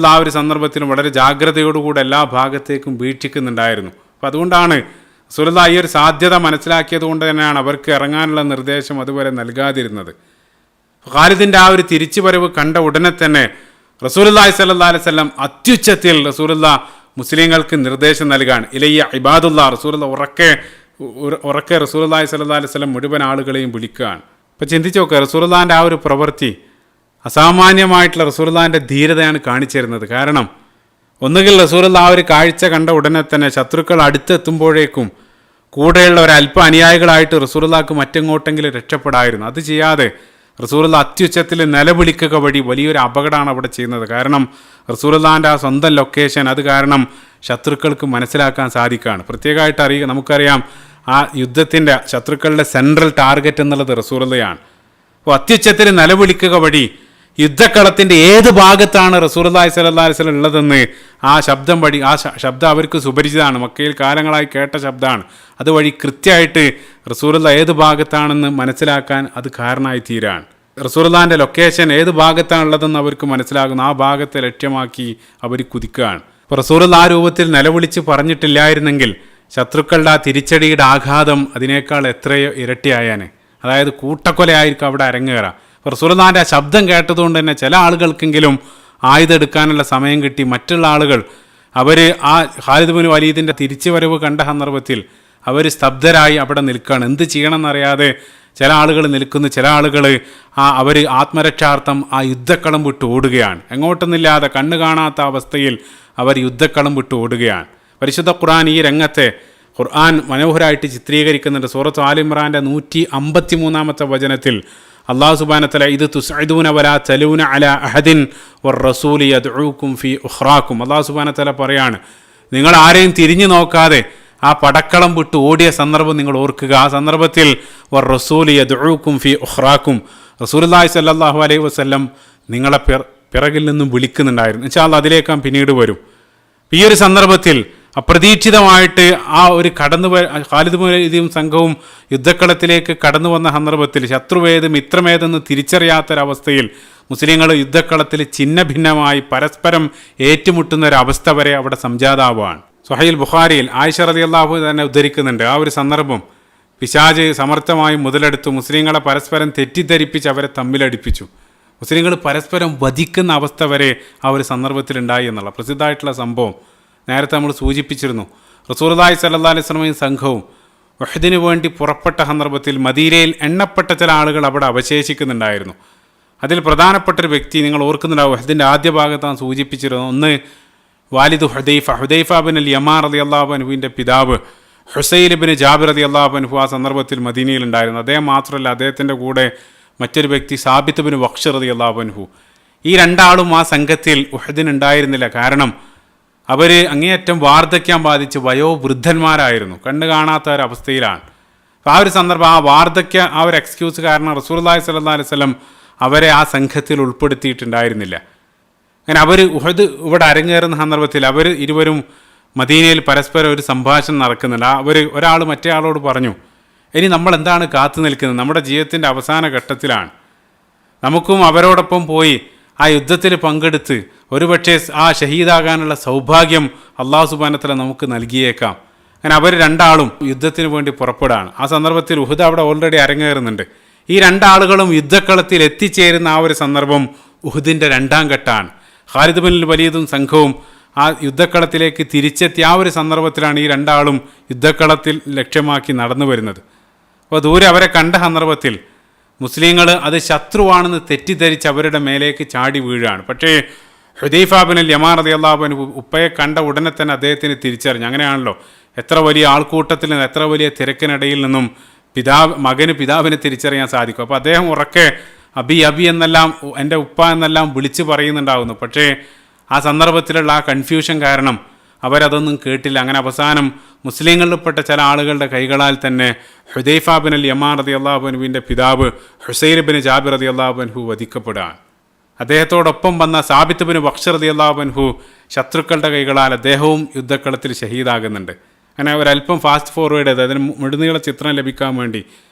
Speaker 1: ആ ഒരു സന്ദർഭത്തിലും വളരെ ജാഗ്രതയോടുകൂടി എല്ലാ ഭാഗത്തേക്കും വീക്ഷിക്കുന്നുണ്ടായിരുന്നു. അപ്പോൾ അതുകൊണ്ടാണ് റസൂലുള്ളാഹി ഈ ഒരു സാധ്യത മനസ്സിലാക്കിയത് കൊണ്ട് തന്നെയാണ് അവർക്ക് ഇറങ്ങാനുള്ള നിർദ്ദേശം അതുവരെ നൽകാതിരുന്നത്. ഖാലിദിൻ്റെ ആ ഒരു തിരിച്ചുവരവ് കണ്ട ഉടനെ തന്നെ റസൂലുള്ളാഹി സ്വല്ലല്ലാഹു അലൈഹി വസല്ലം അത്യുച്ചത്തിൽ റസൂലുള്ളാഹി മുസ്ലിങ്ങൾക്ക് നിർദ്ദേശം നൽകാൻ ഇലയ്യ ഇബാദുല്ലാ, റസൂലുള്ളാഹി ഉറക്കെ റസൂലുള്ളാഹി സ്വല്ലല്ലാഹു അലൈഹി വസല്ലം മുഴുവൻ ആളുകളെയും വിളിക്കുകയാണ്. അപ്പോൾ ചിന്തിച്ച് നോക്കുക, റസൂലുള്ളാഹിൻ്റെ ആ ഒരു പ്രവൃത്തി അസാമാന്യമായിട്ടുള്ള റസൂലുള്ളാഹിൻ്റെ ധീരതയാണ് കാണിച്ചു തരുന്നത്. കാരണം ഒന്നുകിൽ റസൂലുള്ളാഹി ആ ഒരു കാഴ്ച കണ്ട ഉടനെ തന്നെ ശത്രുക്കൾ അടുത്തെത്തുമ്പോഴേക്കും കൂടെയുള്ള ഒരല്പ അനുയായികളായിട്ട് റസൂലുള്ളാഹിക്ക് മറ്റെങ്ങോട്ടെങ്കിലും രക്ഷപ്പെടായിരുന്നു. അത് ചെയ്യാതെ റസൂലുള്ള അത്യുച്ചത്തിൽ നിലവിളിക്കുക വഴി വലിയൊരു അപകടമാണ് അവിടെ ചെയ്യുന്നത്. കാരണം റസൂലുള്ളാഹിൻ്റെ ആ സ്വന്തം ലൊക്കേഷൻ അത് കാരണം ശത്രുക്കൾക്ക് മനസ്സിലാക്കാൻ സാധിക്കുകയാണ്. പ്രത്യേകമായിട്ട് നമുക്കറിയാം ആ യുദ്ധത്തിൻ്റെ ശത്രുക്കളുടെ സെൻട്രൽ ടാർഗറ്റ് എന്നുള്ളത് റസൂലുള്ളയാണ്. അപ്പോൾ അത്യുച്ചത്തിൽ നിലവിളിക്കുക വഴി യുദ്ധക്കളത്തിൻ്റെ ഏത് ഭാഗത്താണ് റസൂലുള്ളാഹി സ്വല്ലല്ലാഹി അലൈഹി വസല്ലം ഉള്ളതെന്ന് ആ ശബ്ദം വഴി ശബ്ദം അവർക്ക് സുപരിചിതമാണ്, മക്കയിൽ കാലങ്ങളായി കേട്ട ശബ്ദമാണ്. അതുവഴി കൃത്യമായിട്ട് റസൂലുള്ളാഹി ഏത് ഭാഗത്താണെന്ന് മനസ്സിലാക്കാൻ അത് കാരണമായി തീരാണ്. റസൂലുള്ളാഹിൻ്റെ ലൊക്കേഷൻ ഏത് ഭാഗത്താണുള്ളതെന്ന് അവർക്ക് മനസ്സിലാകുന്നു. ആ ഭാഗത്തെ ലക്ഷ്യമാക്കി അവർ കുതിക്കുകയാണ്. അപ്പോൾ റസൂലുള്ളാഹി ആ രൂപത്തിൽ നിലവിളിച്ച് പറഞ്ഞിട്ടില്ലായിരുന്നെങ്കിൽ ശത്രുക്കളുടെ ആ തിരിച്ചടിയുടെ ആഘാതം അതിനേക്കാൾ എത്രയോ ഇരട്ടിയായാന്. അതായത് കൂട്ടക്കൊലയായിരിക്കും അവിടെ അരങ്ങേറാം. റസൂലുള്ളാഹിൻ്റെ ആ ശബ്ദം കേട്ടതുകൊണ്ട് തന്നെ ചില ആളുകൾക്കെങ്കിലും ആയുധം എടുക്കാനുള്ള സമയം കിട്ടി. മറ്റുള്ള ആളുകൾ അവർ ആ ഖാലിദ് ബിൻ വലീദിൻ്റെ തിരിച്ചുവരവ് കണ്ട സന്ദർഭത്തിൽ അവർ സ്തബ്ധരായി അവിടെ നിൽക്കുകയാണ്. എന്ത് ചെയ്യണമെന്നറിയാതെ ചില ആളുകൾ നിൽക്കുന്നു. ചില ആളുകൾ അവർ ആത്മരക്ഷാർത്ഥം ആ യുദ്ധക്കളം വിട്ട് ഓടുകയാണ്. എങ്ങോട്ടൊന്നില്ലാതെ കണ്ണ് കാണാത്ത അവസ്ഥയിൽ അവർ യുദ്ധക്കളം വിട്ട് ഓടുകയാണ്. പരിശുദ്ധ ഖുർആൻ ഈ രംഗത്തെ ഖുർആൻ മനോഹരമായിട്ട് ചിത്രീകരിക്കുന്നുണ്ട്. സൂറത്ത് ആൽ ഇമ്രാൻ്റെ 153 വചനത്തിൽ അല്ലാഹു സുബ്ഹാനഹു വ തആല ഇത് തുസ്ഇദൂന വലാ തലൂന അലാ അഹദിൻ വറസൂലി യദ്ഊകും ഫീ ഉഖ്റാകും. അല്ലാഹു സുബ്ഹാനഹു വ തആല പറയാണ്, നിങ്ങൾ ആരെയും തിരിഞ്ഞു നോക്കാതെ ആ പടക്കളം വിട്ട് ഓടിയ സന്ദർഭം നിങ്ങൾ ഓർക്കുക. ആ സന്ദർഭത്തിൽ വറസൂലി യദ്ഊകും ഫീ ഉഖ്റാകും, റസൂലുള്ളാഹി സ്വല്ലല്ലാഹു അലൈഹി വസല്ലം നിങ്ങളെ പിറകിൽ നിന്നും വിളിക്കുന്നുണ്ടായിരുന്നു. ഇൻഷാ അല്ലാഹ് അതിലേക്കാൻ പിന്നീട് വരും. ഈ ഒരു സന്ദർഭത്തിൽ അപ്രതീക്ഷിതമായിട്ട് ആ ഒരു ഖാലിദ് ബിൻ വലീദും സംഘവും യുദ്ധക്കളത്തിലേക്ക് കടന്നു വന്ന സന്ദർഭത്തിൽ ശത്രുവേത് മിത്രമേതെന്ന് തിരിച്ചറിയാത്തൊരവസ്ഥയിൽ മുസ്ലിങ്ങൾ യുദ്ധക്കളത്തിൽ ഛിന്ന ഭിന്നമായി പരസ്പരം ഏറ്റുമുട്ടുന്ന ഒരവസ്ഥ വരെ അവിടെ സംജാതാവുകയാണ്. സ്വഹീൽ ബുഖാരിയിൽ ആയിഷ റളിയല്ലാഹു തന്നെ ഉദ്ധരിക്കുന്നുണ്ട്. ആ ഒരു സന്ദർഭം പിശാച് സമർത്ഥമായി മുതലെടുത്തു. മുസ്ലിങ്ങളെ പരസ്പരം തെറ്റിദ്ധരിപ്പിച്ച് അവരെ തമ്മിലടിപ്പിച്ചു. മുസ്ലിങ്ങൾ പരസ്പരം വധിക്കുന്ന അവസ്ഥ വരെ ആ ഒരു സന്ദർഭത്തിലുണ്ടായി എന്നുള്ള പ്രസിദ്ധമായിട്ടുള്ള സംഭവം നേരത്തെ നമ്മൾ സൂചിപ്പിച്ചിരുന്നു. റസൂലുള്ളാഹി സ്വല്ലല്ലാഹി അലൈഹി വസല്ലമയും സംഘവും ഉഹദിന് വേണ്ടി പുറപ്പെട്ട സന്ദർഭത്തിൽ മദീനയിൽ എണ്ണപ്പെട്ട ചില ആളുകൾ അവിടെ അവശേഷിക്കുന്നുണ്ടായിരുന്നു. അതിൽ പ്രധാനപ്പെട്ടൊരു വ്യക്തി നിങ്ങൾ ഓർക്കുന്നുണ്ടാവും, ഉഹദിൻ്റെ ആദ്യ ഭാഗത്താണ് സൂചിപ്പിച്ചിരുന്നു. ഒന്ന് വാലിദ് ഹുദൈഫ ബിൻ അൽ യമാൻ റളിയല്ലാഹു അൻഹുവിൻ്റെ പിതാവ് ഹുസൈൽ ബിൻ ജാബിർ റളിയല്ലാഹു അൻഹു ആ സന്ദർഭത്തിൽ മദീനയിൽ ഉണ്ടായിരുന്നു. അദ്ദേഹം മാത്രമല്ല, അദ്ദേഹത്തിൻ്റെ കൂടെ മറ്റൊരു വ്യക്തി സാബിത്ത് ബിൻ വഖ്ഷ് റളിയല്ലാഹു അൻഹു. ഈ രണ്ടാളും ആ സംഘത്തിൽ ഉഹദിനുണ്ടായിരുന്നില്ല. കാരണം അവർ അങ്ങേയറ്റം വാർദ്ധക്യം ബാധിച്ച് വയോവൃദ്ധന്മാരായിരുന്നു, കണ്ണു കാണാത്ത ഒരവസ്ഥയിലാണ്. അപ്പോൾ ആ ഒരു സന്ദർഭം ആ ഒരു എക്സ്ക്യൂസ് കാരണം റസൂലുള്ളാഹി സ്വല്ലല്ലാഹി അലൈഹി വസല്ലം അവരെ ആ സംഘത്തിൽ ഉൾപ്പെടുത്തിയിട്ടുണ്ടായിരുന്നില്ല. അങ്ങനെ അവർ ഉഹദ് ഇവിടെ അരങ്ങേറുന്ന സന്ദർഭത്തിൽ അവർ ഇരുവരും മദീനയിൽ പരസ്പരം ഒരു സംഭാഷണം നടക്കുന്നുണ്ട്. ഒരാൾ മറ്റേ ആളോട് പറഞ്ഞു, ഇനി നമ്മൾ എന്താണ് കാത്തു നിൽക്കുന്നത്? നമ്മുടെ ജീവിതത്തിൻ്റെ അവസാന ഘട്ടത്തിലാണ്. നമുക്കും അവരോടൊപ്പം പോയി ആ യുദ്ധത്തിൽ പങ്കെടുത്ത് ഒരുപക്ഷെ ആ ഷഹീദാകാനുള്ള സൗഭാഗ്യം അല്ലാഹു സുബ്ഹാനഹു വ തആല നമുക്ക് നൽകിയേക്കാം. അങ്ങനെ അവർ രണ്ടാളും യുദ്ധത്തിന് വേണ്ടി പുറപ്പെടുകയാണ്. ആ സന്ദർഭത്തിൽ ഉഹദ് അവിടെ ഓൾറെഡി അരങ്ങേറുന്നുണ്ട്. ഈ രണ്ടാളുകളും യുദ്ധക്കളത്തിൽ എത്തിച്ചേരുന്ന ആ ഒരു സന്ദർഭം ഉഹദിൻ്റെ രണ്ടാം ഘട്ടമാണ്. ഖാലിദ് ബിൻ വലീദും സംഘവും ആ യുദ്ധക്കളത്തിലേക്ക് തിരിച്ചെത്തിയ ആ ഒരു സന്ദർഭത്തിലാണ് ഈ രണ്ടാളും യുദ്ധക്കളത്തിൽ ലക്ഷ്യമാക്കി നടന്നു വരുന്നത്. അപ്പോൾ ദൂരെ അവരെ കണ്ട സന്ദർഭത്തിൽ മുസ്ലിങ്ങൾ അത് ശത്രുവാണെന്ന് തെറ്റിദ്ധരിച്ച് അവരുടെ മേലേക്ക് ചാടി വീഴുകയാണ്. പക്ഷേ ഹുദൈഫ ബിൻ അൽ യമാൻ റളിയല്ലാഹു അൻഹു ഉപ്പയെ കണ്ട ഉടനെ തന്നെ അദ്ദേഹത്തിന് തിരിച്ചറിഞ്ഞു. അങ്ങനെയാണല്ലോ, എത്ര വലിയ ആൾക്കൂട്ടത്തിൽ നിന്ന് എത്ര വലിയ തിരക്കിനിടയിൽ നിന്നും മകന് പിതാവിനെ തിരിച്ചറിയാൻ സാധിക്കും. അപ്പോൾ അദ്ദേഹം ഉറക്കെ അബി അബി എന്നെല്ലാം, എൻ്റെ ഉപ്പ എന്നെല്ലാം വിളിച്ച് പറയുന്നുണ്ടാകുന്നു. പക്ഷേ ആ സന്ദർഭത്തിലുള്ള ആ കൺഫ്യൂഷൻ കാരണം അവരതൊന്നും കേട്ടില്ല. അങ്ങനെ അവസാനം മുസ്ലിങ്ങളിൽപ്പെട്ട ചില ആളുകളുടെ കൈകളാൽ തന്നെ ഹുദൈഫ ബിൻ അൽ യമാൻ റളിയല്ലാഹു അൻഹുവിൻ്റെ പിതാവ് ഹുസൈൽ ബിൻ ജാബിർ റളിയല്ലാഹു അൻഹു വധിക്കപ്പെടുകയാണ്. അദ്ദേഹത്തോടൊപ്പം വന്ന സാബിത്ത് ബിൻ വഖ്ഷ് റളിയല്ലാഹു അൻഹു ശത്രുക്കളുടെ കൈകളാൽ അദ്ദേഹവും യുദ്ധക്കളത്തിൽ ഷഹീദാകുന്നുണ്ട്. അങ്ങനെ ഒരല്പം ഫാസ്റ്റ് ഫോർവേഡ് ചെയ്ത് അതിന് മുഴുനീള ചിത്രം ലഭിക്കാൻ വേണ്ടി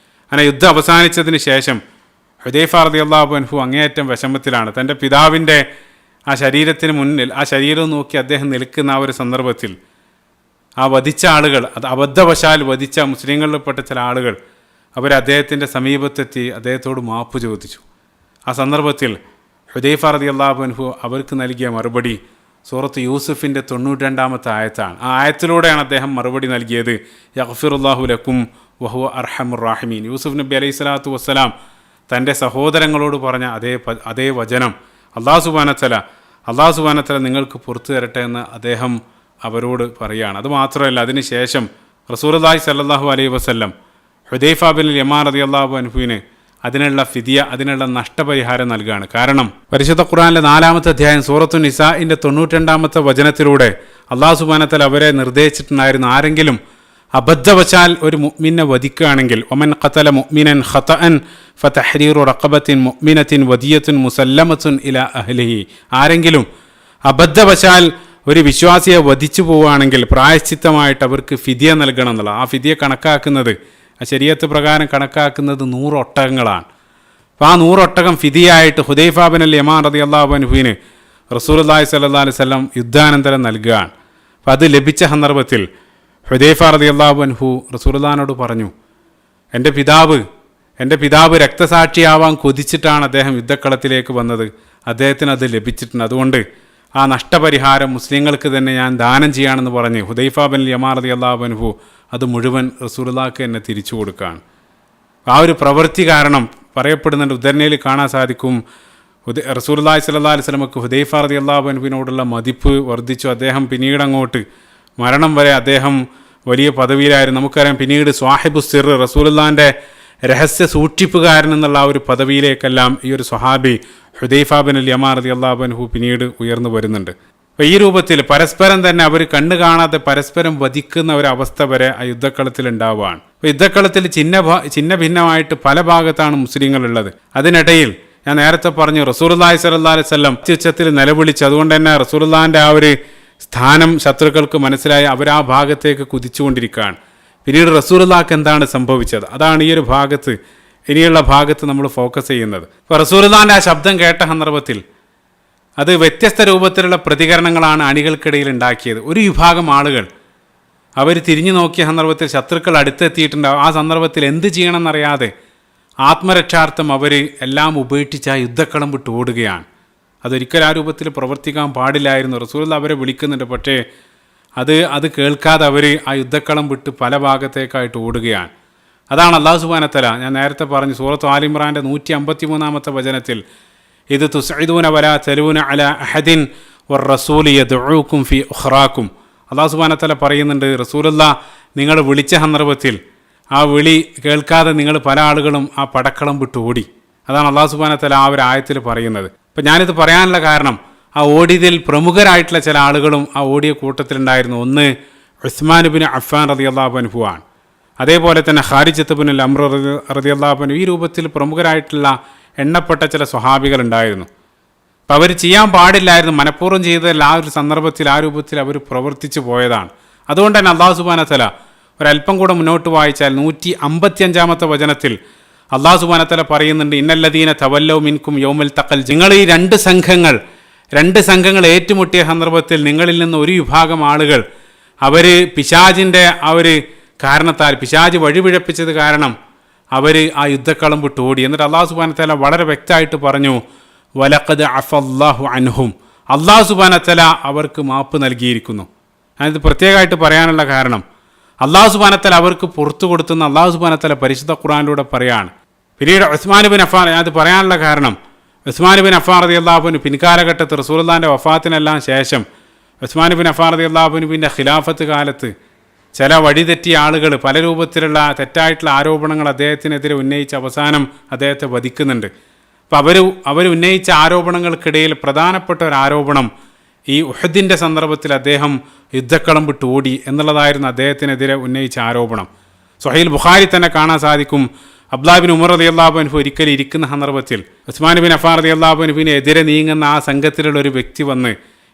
Speaker 1: അങ്ങനെ യുദ്ധം അവസാനിച്ചതിന് ശേഷം ഹുദൈഫ റളിയല്ലാഹു അൻഹു അങ്ങേയറ്റം വിഷമത്തിലാണ്. തൻ്റെ പിതാവിൻ്റെ ആ ശരീരത്തിന് മുന്നിൽ ആ ശരീരം നോക്കി അദ്ദേഹം നിൽക്കുന്ന ആ ഒരു സന്ദർഭത്തിൽ ആ വധിച്ച ആളുകൾ, അത് അബദ്ധവശാൽ വധിച്ച മുസ്ലിങ്ങളിൽപ്പെട്ട ചില ആളുകൾ അവർ അദ്ദേഹത്തിൻ്റെ സമീപത്തെത്തി അദ്ദേഹത്തോട് മാപ്പ് ചോദിച്ചു. ആ സന്ദർഭത്തിൽ ഹുദൈഫ റളിയല്ലാഹു അൻഹു അവർക്ക് നൽകിയ മറുപടി സൂറത്ത് യൂസുഫിൻ്റെ 92 ആയത്താണ്. ആ ആയത്തിലൂടെയാണ് അദ്ദേഹം മറുപടി നൽകിയത്. യഗ്ഫിറുല്ലാഹു ലക്കും വഹുവ അർഹമുർ റാഹിമീൻ. യൂസുഫ് നബി അലൈഹി സ്വലാത്തു വസ്സലാം തൻ്റെ സഹോദരങ്ങളോട് പറഞ്ഞ അതേ വചനം അല്ലാഹു സുബ്ഹാനഹു വ തആല നിങ്ങൾക്ക് പുറത്തു തരട്ടെ എന്ന് അദ്ദേഹം അവരോട് പറയുകയാണ്. അതുമാത്രമല്ല, അതിനുശേഷം റസൂലുള്ളാഹി സ്വല്ലല്ലാഹു അലൈഹി വസല്ലം ഹുദൈഫ ബിൻ അൽ യമാൻ റളിയല്ലാഹു അൻഹുവിന് അതിനുള്ള ഫിദിയ, അതിനുള്ള നഷ്ടപരിഹാരം നൽകുകയാണ്. കാരണം പരിശുദ്ധ ഖുർആനിലെ 4-ാമത്തെ അധ്യായം സൂറത്തു നിസാഇന്റെ 92-ാമത്തെ വചനത്തിലൂടെ അല്ലാഹു സുബ്ഹാനഹു വ തആല അവരെ നിർദ്ദേശിച്ചിട്ടുണ്ടായിരുന്നു, ആരെങ്കിലും അബദ്ധവശാൽ ഒരു മുഅ്മിനെ വധിക്കുകയാണെങ്കിൽ ഒമൻ ഖതല മുഅ്മിനൻ ഖതഅൻ ഫതഹ്രീറു റഖബത്തിൻ മുഅ്മിനത്തിൻ വദിയത്തുൻ മുസല്ലമത്തുൻ ഇലാ അഹ്ലിഹി, ആരെങ്കിലും അബദ്ധവശാൽ ഒരു വിശ്വാസിയെ വധിച്ചു പോവുകയാണെങ്കിൽ പ്രായശ്ചിത്തമായിട്ട് അവർക്ക് ഫിദിയ നൽകണം എന്നുള്ള, ആ ഫിദിയ കണക്കാക്കുന്നത് ശരീഅത്ത് പ്രകാരം കണക്കാക്കുന്നത് 100 ഒട്ടകങ്ങളാണ്. അപ്പോൾ ആ 100 ഒട്ടകം ഫിദിയായിട്ട് ഹുദൈഫ ബിൻ അൽ യമാൻ റളിയല്ലാഹു അൻഹുവിന് റസൂലുള്ളാഹി സ്വല്ലല്ലാഹു അലൈഹി വസല്ലം യുദ്ധാനന്തരം നൽകുകയാണ്. അപ്പോൾ അത് ലഭിച്ച സന്ദർഭത്തിൽ ഹുദൈഫ റളിയല്ലാഹു അൻഹു റസൂലുള്ളാഹിനോട് പറഞ്ഞു, എൻ്റെ പിതാവ് രക്തസാക്ഷിയാവാൻ കൊതിച്ചിട്ടാണ് അദ്ദേഹം യുദ്ധക്കളത്തിലേക്ക് വന്നത്, അദ്ദേഹത്തിന് അത് ലഭിച്ചിട്ടുണ്ട്, അതുകൊണ്ട് ആ നഷ്ടപരിഹാരം മുസ്ലിങ്ങൾക്ക് തന്നെ ഞാൻ ദാനം ചെയ്യാണെന്ന് പറഞ്ഞ് ഹുദൈഫ ബിൻ യമാൻ റളിയല്ലാഹു അൻഹു അത് മുഴുവൻ റസൂലുള്ളാഹിക്ക് തന്നെ തിരിച്ചു കൊടുക്കുകയാണ്. ആ ഒരു പ്രവൃത്തി കാരണം പറയപ്പെടുന്നുണ്ട്, ഉദ്ധരണിയിൽ കാണാൻ സാധിക്കും, റസൂലുള്ളാഹി സ്വല്ലല്ലാഹു അലൈഹി വസല്ലമക്ക് ഹുദൈഫ റളിയല്ലാഹു അൻഹുവിനോടുള്ള മതിപ്പ് വർദ്ധിച്ചു. അദ്ദേഹം പിന്നീട് അങ്ങോട്ട് മരണം വരെ അദ്ദേഹം വലിയ പദവിയിലായിരുന്നു. നമുക്കറിയാം, പിന്നീട് സ്വാഹിബു സിർ, റസൂലുള്ളാഹിൻ്റെ രഹസ്യ സൂക്ഷിപ്പുകാരൻ എന്നുള്ള ആ ഒരു പദവിയിലേക്കെല്ലാം ഈ ഒരു സ്വഹാബി ഹുദൈഫ ബിൻ അൽ യമാൻ റളിയല്ലാഹു അൻഹു പിന്നീട് ഉയർന്നു വരുന്നുണ്ട്. അപ്പോൾ ഈ രൂപത്തിൽ പരസ്പരം തന്നെ അവർ കണ്ണു കാണാതെ പരസ്പരം വധിക്കുന്ന ഒരവസ്ഥ വരെ ആ യുദ്ധക്കളത്തിൽ ഉണ്ടാവുകയാണ്. അപ്പോൾ യുദ്ധക്കളത്തിൽ ചിന്ന ഭിന്നമായിട്ട് പല ഭാഗത്താണ് മുസ്ലിങ്ങൾ ഉള്ളത്. അതിനിടയിൽ ഞാൻ നേരത്തെ പറഞ്ഞു, റസൂലുള്ളാഹി സ്വല്ലല്ലാഹു അലൈഹി വസല്ലം ഉച്ചത്തിൽ നിലവിളിച്ചു. അതുകൊണ്ട് തന്നെ റസൂലുള്ളാഹിൻ്റെ ആ ഒരു സ്ഥാനം ശത്രുക്കൾക്ക് മനസ്സിലായി, അവർ ആ ഭാഗത്തേക്ക് കുതിച്ചുകൊണ്ടിരിക്കുകയാണ്. പിന്നീട് റസൂലുള്ളാഹിക്ക് എന്താണ് സംഭവിച്ചത്, അതാണ് ഈ ഒരു ഭാഗത്ത്, ഇനിയുള്ള ഭാഗത്ത് നമ്മൾ ഫോക്കസ് ചെയ്യുന്നത്. ഇപ്പോൾ റസൂലുള്ളാഹിൻ്റെ ആ ശബ്ദം കേട്ട സന്ദർഭത്തിൽ അത് വ്യത്യസ്ത രൂപത്തിലുള്ള പ്രതികരണങ്ങളാണ് അണികൾക്കിടയിൽ ഉണ്ടാക്കിയത്. ഒരു വിഭാഗം ആളുകൾ അവർ തിരിഞ്ഞു നോക്കിയ സന്ദർഭത്തിൽ ശത്രുക്കൾ അടുത്തെത്തിയിട്ടുണ്ടാവും. ആ സന്ദർഭത്തിൽ എന്ത് ചെയ്യണമെന്നറിയാതെ ആത്മരക്ഷാർത്ഥം അവർ എല്ലാം ഉപേക്ഷിച്ച് ആ യുദ്ധക്കളം വിട്ട് ഓടുകയാണ്. അതൊരിക്കലും ആ രൂപത്തിൽ പ്രവർത്തിക്കാൻ പാടില്ലായിരുന്നു. റസൂലുള്ളാഹി അവരെ വിളിക്കുന്നുണ്ട്, പക്ഷേ അത് കേൾക്കാതെ അവർ ആ യുദ്ധക്കളം വിട്ട് പല ഭാഗത്തേക്കായിട്ട് ഓടുകയാണ്. അതാണ് അല്ലാഹു സുബ്ഹാനഹു വ തആല ഞാൻ നേരത്തെ പറഞ്ഞു സൂറത്ത് ആൽ ഇംറാന്റെ 153-ാമത്തെ വചനത്തിൽ, ഇത് തുസ്ഇദൂന വലാ തലൂന അലാ അഹദിൻ വറസൂലു യദ്ഉക്കും ഫീ ഉഖ്റാക്കും, അല്ലാഹു സുബ്ഹാനഹു വ തആല പറയുന്നുണ്ട്, റസൂലുള്ളാഹി നിങ്ങൾ വിളിച്ച സന്ദർഭത്തിൽ ആ വിളി കേൾക്കാതെ നിങ്ങൾ പല ആളുകളും ആ പടക്കളം വിട്ട് ഓടി. അതാണ് അല്ലാഹു സുബ്ഹാനഹു വ തആല ആ ഒരു ആയത്തിൽ പറയുന്നത്. അപ്പം ഞാനിത് പറയാനുള്ള കാരണം, ആ ഓടിയതിൽ പ്രമുഖരായിട്ടുള്ള ചില ആളുകളും ആ ഓടിയ കൂട്ടത്തിലുണ്ടായിരുന്നു. ഒന്ന് ഉസ്മാൻ ഇബ്നു അഫ്ഫാൻ റളിയല്ലാഹു അൻഹു ആണ്. അതേപോലെ തന്നെ ഖാരിജത്ത് ഇബ്നുൽ അംർ റളിയല്ലാഹു അൻഹു. ഈ രൂപത്തിൽ പ്രമുഖരായിട്ടുള്ള എണ്ണപ്പെട്ട ചില സ്വഹാബികൾ ഉണ്ടായിരുന്നു. അപ്പോൾ അവർ ചെയ്യാൻ പാടില്ലായിരുന്നു, മനഃപൂർവ്വം ചെയ്തതല്ല, ആ ഒരു സന്ദർഭത്തിൽ ആ രൂപത്തിൽ അവർ പ്രവർത്തിച്ചു പോയതാണ്. അതുകൊണ്ട് തന്നെ അല്ലാഹു സുബ്ഹാനഹു വ തആല ഒരല്പം കൂടെ മുന്നോട്ട് വായിച്ചാൽ 155-ാമത്തെ വചനത്തിൽ അല്ലാഹു സുബ്ഹാനഹു വ തആല പറയുന്നുണ്ട്, ഇന്നല്ലദീന തവല്ലൗ മിൻകും യൗമൽ തഖൽ, നിങ്ങൾ ഈ രണ്ട് സംഘങ്ങൾ ഏറ്റുമുട്ടിയ സന്ദർഭത്തിൽ നിങ്ങളിൽ നിന്ന് ഒരു വിഭാഗം ആളുകൾ അവർ പിശാചിൻ്റെ ആ ഒരു കാരണത്താൽ, പിശാച് വഴിപിഴപ്പിച്ചത് കാരണം അവർ ആ യുദ്ധക്കളം വിട്ട് ഓടി. എന്നിട്ട് അല്ലാഹു സുബ്ഹാനഹു വ തആല വളരെ വ്യക്തമായിട്ട് പറഞ്ഞു, വലഖദ് അഫല്ലാഹു അൻഹും, അല്ലാഹു സുബ്ഹാനഹു വ തആല അവർക്ക് മാപ്പ് നൽകിയിരിക്കുന്നു. ഞാനിത് പ്രത്യേകമായിട്ട് പറയാനുള്ള കാരണം, അല്ലാഹു സുബ്ഹാനഹു വ തആല അവർക്ക് പുറത്തു കൊടുത്തുന്ന അല്ലാഹു സുബ്ഹാനഹു വ തആല പരിശുദ്ധ ഖുർആനിലൂടെ പറയാണ്. പിന്നീട് ഉസ്മാൻ ഇബ്നു അഫ്ഫാൻ, ഞാനത് പറയാനുള്ള കാരണം, ഉസ്മാൻ ഇബ്നു അഫ്ഫാൻ റളിയല്ലാഹു അൻഹു പിൻകാലഘട്ടത്ത് റസൂലുള്ളാഹിൻ്റെ വഫാത്തിനെല്ലാം ശേഷം ഉസ്മാൻ ഇബ്നു അഫ്ഫാൻ റളിയല്ലാഹു അൻഹുവിൻ്റെ ഖിലാഫത്ത് കാലത്ത് ചില വഴിതെറ്റിയ ആളുകൾ പല രൂപത്തിലുള്ള തെറ്റായിട്ടുള്ള ആരോപണങ്ങൾ അദ്ദേഹത്തിനെതിരെ ഉന്നയിച്ച് അവസാനം അദ്ദേഹത്തെ വധിക്കുന്നുണ്ട്. അപ്പം അവർ ഉന്നയിച്ച ആരോപണങ്ങൾക്കിടയിൽ പ്രധാനപ്പെട്ട ഒരു ആരോപണം ഈ ഉഹദിൻ്റെ സന്ദർഭത്തിൽ അദ്ദേഹം യുദ്ധക്കളം വിട്ട് ഓടി എന്നുള്ളതായിരുന്നു അദ്ദേഹത്തിനെതിരെ ഉന്നയിച്ച ആരോപണം. സ്വഹീൽ ബുഖാരി തന്നെ കാണാൻ സാധിക്കും, അബ്ദുല്ലാഹ് ബിൻ ഉമർ റളിയല്ലാഹു അൻഹു ഒരിക്കലും ഇരിക്കുന്ന സന്ദർഭത്തിൽ ഉസ്മാൻ ബിൻ അഫ്ഫാൻ റളിയല്ലാഹു അൻഹുവിന് എതിരെ നീങ്ങുന്ന ആ സംഘത്തിലുള്ള ഒരു വ്യക്തി വന്ന്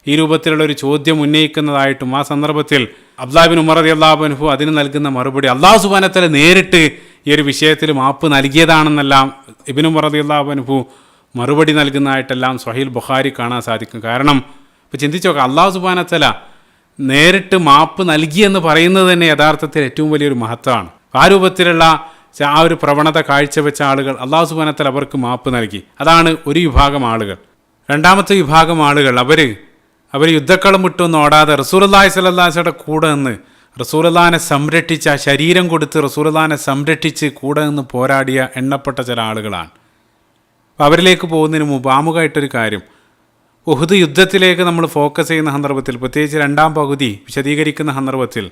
Speaker 1: ഈ രൂപത്തിലുള്ള ഒരു ചോദ്യം ഉന്നയിക്കുന്നതായിട്ടും ആ സന്ദർഭത്തിൽ അബ്ദുല്ലാഹ് ബിൻ ഉമർ റളിയല്ലാഹു അൻഹു അതിന് നൽകുന്ന മറുപടി അല്ലാഹു സുബ്ഹാനഹു വ തആല നേരിട്ട് ഈ ഒരു വിഷയത്തിൽ മാപ്പ് നൽകിയതാണെന്നെല്ലാം ഇബ്നു ഉമർ റളിയല്ലാഹു അൻഹു മറുപടി നൽകുന്നതായിട്ടെല്ലാം സ്വഹീൽ ബുഖാരി കാണാൻ സാധിക്കും. കാരണം ഇപ്പോൾ ചിന്തിച്ചു നോക്കാം, അല്ലാഹു സുബ്ഹാനഹു വ തആല നേരിട്ട് മാപ്പ് നൽകിയെന്ന് പറയുന്നത് തന്നെ യഥാർത്ഥത്തിൽ ഏറ്റവും വലിയൊരു മഹത്വമാണ്. ആ രൂപത്തിലുള്ള ആ ഒരു പ്രവണത കാഴ്ചവെച്ച ആളുകൾ അല്ലാഹു സുബ്ഹാനഹു വ തആല അവർക്ക് മാപ്പ് നൽകി. അതാണ് ഒരു വിഭാഗം ആളുകൾ. രണ്ടാമത്തെ വിഭാഗം ആളുകൾ അവർ യുദ്ധക്കളം വിട്ടൊന്നും ഓടാതെ റസൂലുള്ളാഹി സ്വല്ലല്ലാഹു അലൈഹി വസല്ലം കൂടെ നിന്ന് റസൂലുള്ളാഹിനെ സംരക്ഷിച്ച്, ആ ശരീരം കൊടുത്ത് റസൂലുള്ളാഹിനെ സംരക്ഷിച്ച് കൂടെ നിന്ന് പോരാടിയ എണ്ണപ്പെട്ട ചില ആളുകളാണ്. അപ്പോൾ അവരിലേക്ക് പോകുന്നതിന് മുമ്പ് ആമുഖമായിട്ടൊരു കാര്യം, ഉഹുദ് യുദ്ധത്തിലേക്ക് നമ്മൾ ഫോക്കസ് ചെയ്യുന്ന സന്ദർഭത്തിൽ, പ്രത്യേകിച്ച് രണ്ടാം പകുതി വിശദീകരിക്കുന്ന സന്ദർഭത്തിൽ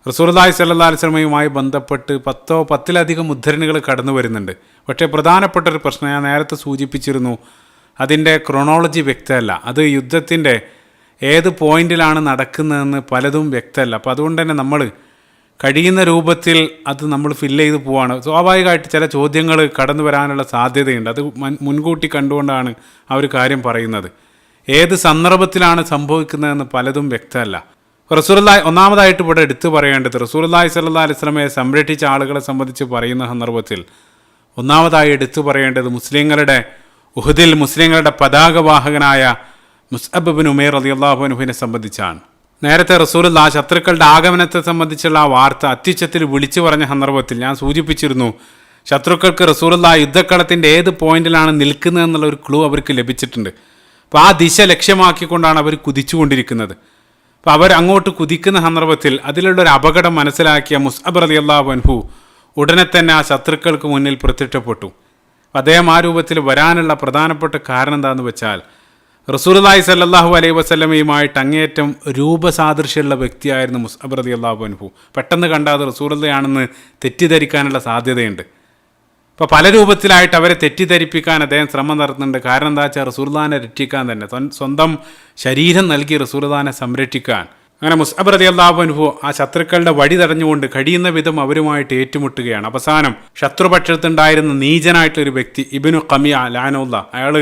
Speaker 1: റസൂലുള്ളാഹി സ്വല്ലല്ലാഹു അലൈഹി വസല്ലമയുമായി ബന്ധപ്പെട്ട് 10 ഉദ്ധരണികൾ കടന്നു വരുന്നുണ്ട്. പക്ഷേ പ്രധാനപ്പെട്ട ഒരു പ്രശ്നം ഞാൻ നേരത്തെ സൂചിപ്പിച്ചിരുന്നു, അതിൻ്റെ ക്രൊണോളജി വ്യക്തമല്ല. അത് യുദ്ധത്തിൻ്റെ ഏത് പോയിന്റിലാണ് നടക്കുന്നതെന്ന് പലതും വ്യക്തമല്ല. അപ്പോൾ അതുകൊണ്ട് തന്നെ നമ്മൾ കഴിയുന്ന രൂപത്തിൽ അത് നമ്മൾ ഫില്ല് ചെയ്ത് പോവാണ്. സ്വാഭാവികമായിട്ട് ചില ചോദ്യങ്ങൾ കടന്നു വരാനുള്ള സാധ്യതയുണ്ട്. അത് മുൻകൂട്ടി കണ്ടുകൊണ്ടാണ് ആ ഒരു കാര്യം പറയുന്നത്. ഏത് സന്ദർഭത്തിലാണ് സംഭവിക്കുന്നതെന്ന് പലതും വ്യക്തമല്ല. റസൂലുള്ളാഹി ഒന്നാമതായിട്ട് ഇവിടെ എടുത്തു പറയേണ്ടത്, റസൂലുള്ളാഹി സ്വല്ലല്ലാഹു അലൈഹി വസല്ലമയെ സംരക്ഷിച്ച ആളുകളെ സംബന്ധിച്ച് പറയുന്ന സന്ദർഭത്തിൽ ഒന്നാമതായി എടുത്തു പറയേണ്ടത് ഉഹുദിൽ മുസ്ലിങ്ങളുടെ പതാകവാഹകനായ മുസ്അബ് ഇബ്നു ഉമൈർ റളിയല്ലാഹു അൻഹുവിനെ സംബന്ധിച്ചാണ്. നേരത്തെ റസൂലുള്ളാഹി ശത്രുക്കളുടെ ആഗമനത്തെ സംബന്ധിച്ചുള്ള ആ വാർത്ത അത്യുച്ചത്തിൽ വിളിച്ചു പറഞ്ഞ സന്ദർഭത്തിൽ ഞാൻ സൂചിപ്പിച്ചിരുന്നു, ശത്രുക്കൾക്ക് റസൂലുള്ളാഹി യുദ്ധക്കളത്തിൻ്റെ ഏത് പോയിന്റിലാണ് നിൽക്കുന്നതെന്നുള്ള ഒരു ക്ലൂ അവർക്ക് ലഭിച്ചിട്ടുണ്ട്. അപ്പോൾ ആ ദിശ ലക്ഷ്യമാക്കിക്കൊണ്ടാണ് അവർ കുതിച്ചുകൊണ്ടിരിക്കുന്നത്. അപ്പോൾ അവർ അങ്ങോട്ട് കുതിക്കുന്ന സന്ദർഭത്തിൽ അതിലുള്ളൊരു അപകടം മനസ്സിലാക്കിയ മുസ്അബ് റളിയല്ലാഹു അൻഹു ഉടനെ തന്നെ ആ ശത്രുക്കൾക്ക് മുന്നിൽ പ്രത്യക്ഷപ്പെട്ടു. അദ്ദേഹം ആ രൂപത്തിൽ വരാനുള്ള പ്രധാനപ്പെട്ട കാരണം എന്താണെന്ന് വെച്ചാൽ, റസൂലുള്ളാഹി സ്വല്ലല്ലാഹു അലൈഹി വസല്ലമയുമായിട്ട് അങ്ങേയറ്റം രൂപസാദൃശ്യമുള്ള വ്യക്തിയായിരുന്നു മുസ്അബ് റളിയല്ലാഹു അൻഹു. പെട്ടെന്ന് കണ്ടാൽ റസൂലുള്ളാഹിയാണെന്ന് തെറ്റിദ്ധരിക്കാനുള്ള സാധ്യതയുണ്ട്. അപ്പോൾ പല രൂപത്തിലായിട്ട് അവരെ തെറ്റിദ്ധരിപ്പിക്കാൻ അദ്ദേഹം ശ്രമം നടത്തുന്നുണ്ട്. കാരണം എന്താ വെച്ചാൽ റസൂലുള്ളാഹിനെ രക്ഷിക്കാൻ തന്നെ, സ്വന്തം ശരീരം നൽകി റസൂലുള്ളാഹിനെ സംരക്ഷിക്കാൻ. അങ്ങനെ മുസ്അബ് റളിയല്ലാഹു അൻഹു ആ ശത്രുക്കളുടെ വഴി തടഞ്ഞുകൊണ്ട് കഴിയുന്ന വിധം അവരുമായിട്ട് ഏറ്റുമുട്ടുകയാണ്. അവസാനം ശത്രുപക്ഷത്തുണ്ടായിരുന്ന നീചനായിട്ടൊരു വ്യക്തി ഇബ്നു ഖമിയ ലഅനഹുല്ലാഹ്, അയാൾ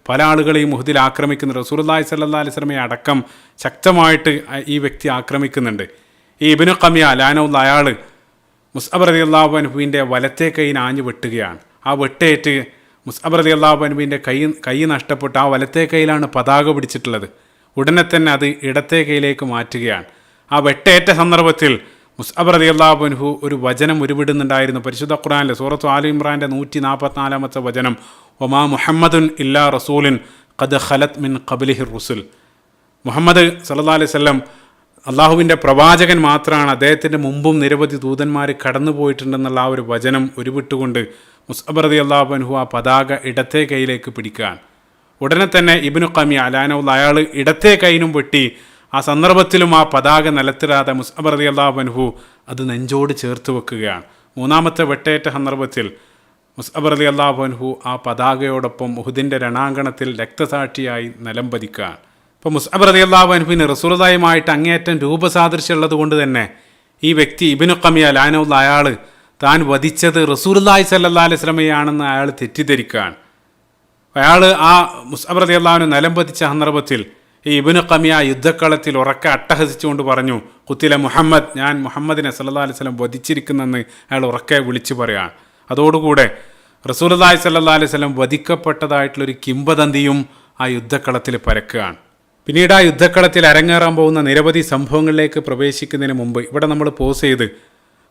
Speaker 1: പല ആളുകളെയും ഉഹദിൽ ആക്രമിക്കുന്നു. റസൂലുള്ളാഹി സ്വല്ലല്ലാഹു അലൈഹി വസല്ലമയെ അടക്കം ശക്തമായിട്ട് ഈ വ്യക്തി ആക്രമിക്കുന്നുണ്ട്. ഈ ഇബ്നു ഖമിയ ലഅനഹുല്ലാഹ് അയാൾ മുസ്അബ് റളിയല്ലാഹു അൻഹുവിൻ്റെ വലത്തെ കൈയിന് ആഞ്ഞു വെട്ടുകയാണ്. ആ വെട്ടേറ്റ് മുസ്അബ് റളിയല്ലാഹു അൻഹുവിൻ്റെ കൈ നഷ്ടപ്പെട്ട് ആ വലത്തെ കൈയിലാണ് പതാക പിടിച്ചിട്ടുള്ളത്. ഉടനെ തന്നെ അത് ഇടത്തെ കൈയിലേക്ക് മാറ്റുകയാണ്. ആ വെട്ടേറ്റ സന്ദർഭത്തിൽ മുസ്അബ് റളിയല്ലാഹു അൻഹു ഒരു വചനം ഉരുവിടുന്നുണ്ടായിരുന്നു. പരിശുദ്ധ ഖുർആനിലെ സൂറത്ത് ആലി ഇമ്രാൻ്റെ 144 വചനം, ഒമാ മുഹമ്മദുൻ ഇല്ലാ റസൂലുൻ ഖദ് ഖലത് മിൻ ഖബ്ലിഹി റുസുൽ. മുഹമ്മദ് സല്ലല്ലാഹു അലൈഹി വസല്ലം അള്ളാഹുവിൻ്റെ പ്രവാചകൻ മാത്രമാണ്, അദ്ദേഹത്തിൻ്റെ മുമ്പും നിരവധി ദൂതന്മാർ കടന്നു പോയിട്ടുണ്ടെന്നുള്ള ആ ഒരു വചനം ഉരുവിട്ടുകൊണ്ട് മുസ്അബ് റളിയല്ലാഹു അൻഹു ആ പതാക ഇടത്തെ കൈയിലേക്ക് പിടിക്കുകയാണ്. ഉടനെ തന്നെ ഇബ്നു ഖമിയ ലഅനഹുല്ലാഹ് അയാൾ ഇടത്തെ കൈയിനും വെട്ടി. ആ സന്ദർഭത്തിലും ആ പതാക നിലത്തിടാതെ മുസ്അബ് റളിയല്ലാഹു അൻഹു അത് നെഞ്ചോട് ചേർത്ത് വെക്കുകയാണ്. മൂന്നാമത്തെ വെട്ടേറ്റ സന്ദർഭത്തിൽ മുസ്അബ് റളിയല്ലാഹു അൻഹു ആ പതാകയോടൊപ്പം ഉഹുദിൻ്റെ രണാങ്കണത്തിൽ രക്തസാക്ഷിയായി നിലം പതിക്കുകയാണ്. ഇപ്പോൾ മുസ്അബ് റളിയല്ലാഹു അൻഹുവിന് റസൂലുള്ളാഹിയുമായിട്ട് അങ്ങേയറ്റം രൂപസാദൃശ്യമുള്ളത് കൊണ്ട് തന്നെ ഈ വ്യക്തി ഇബ്നു ഖമിയ ലഅനഹുല്ലാഹ് അയാൾ താൻ വധിച്ചത് റസൂലുള്ളാഹി സ്വല്ലല്ലാഹു അലൈഹി വസല്ലമയാണെന്ന് അയാൾ തെറ്റിദ്ധരിക്കുകയാണ്. അയാൾ ആ മുസ്അബ് റളിയല്ലാഹു അൻഹു നിലം പതിച്ച സന്ദർഭത്തിൽ ഈ ഇബ്നു ഖമിയ യുദ്ധക്കളത്തിൽ ഉറക്കെ അട്ടഹസിച്ചുകൊണ്ട് പറഞ്ഞു, ഖുത്തില മുഹമ്മദ്, ഞാൻ മുഹമ്മദിനെ സല്ലല്ലാഹു അലൈഹി വസല്ലം വധിച്ചിരിക്കുന്നെന്ന് അയാൾ ഉറക്കെ വിളിച്ചു പറയുകയാണ്. അതോടുകൂടെ റസൂലുള്ളാഹി സ്വല്ലല്ലാഹു അലൈഹി വസല്ലം വധിക്കപ്പെട്ടതായിട്ടുള്ളൊരു കിംവദന്തിയും ആ യുദ്ധക്കളത്തിൽ പരക്കുകയാണ്. പിന്നീട് ആ യുദ്ധക്കളത്തിൽ അരങ്ങേറാൻ പോകുന്ന നിരവധി സംഭവങ്ങളിലേക്ക് പ്രവേശിക്കുന്നതിന് മുമ്പ് ഇവിടെ നമ്മൾ പോസ് ചെയ്ത്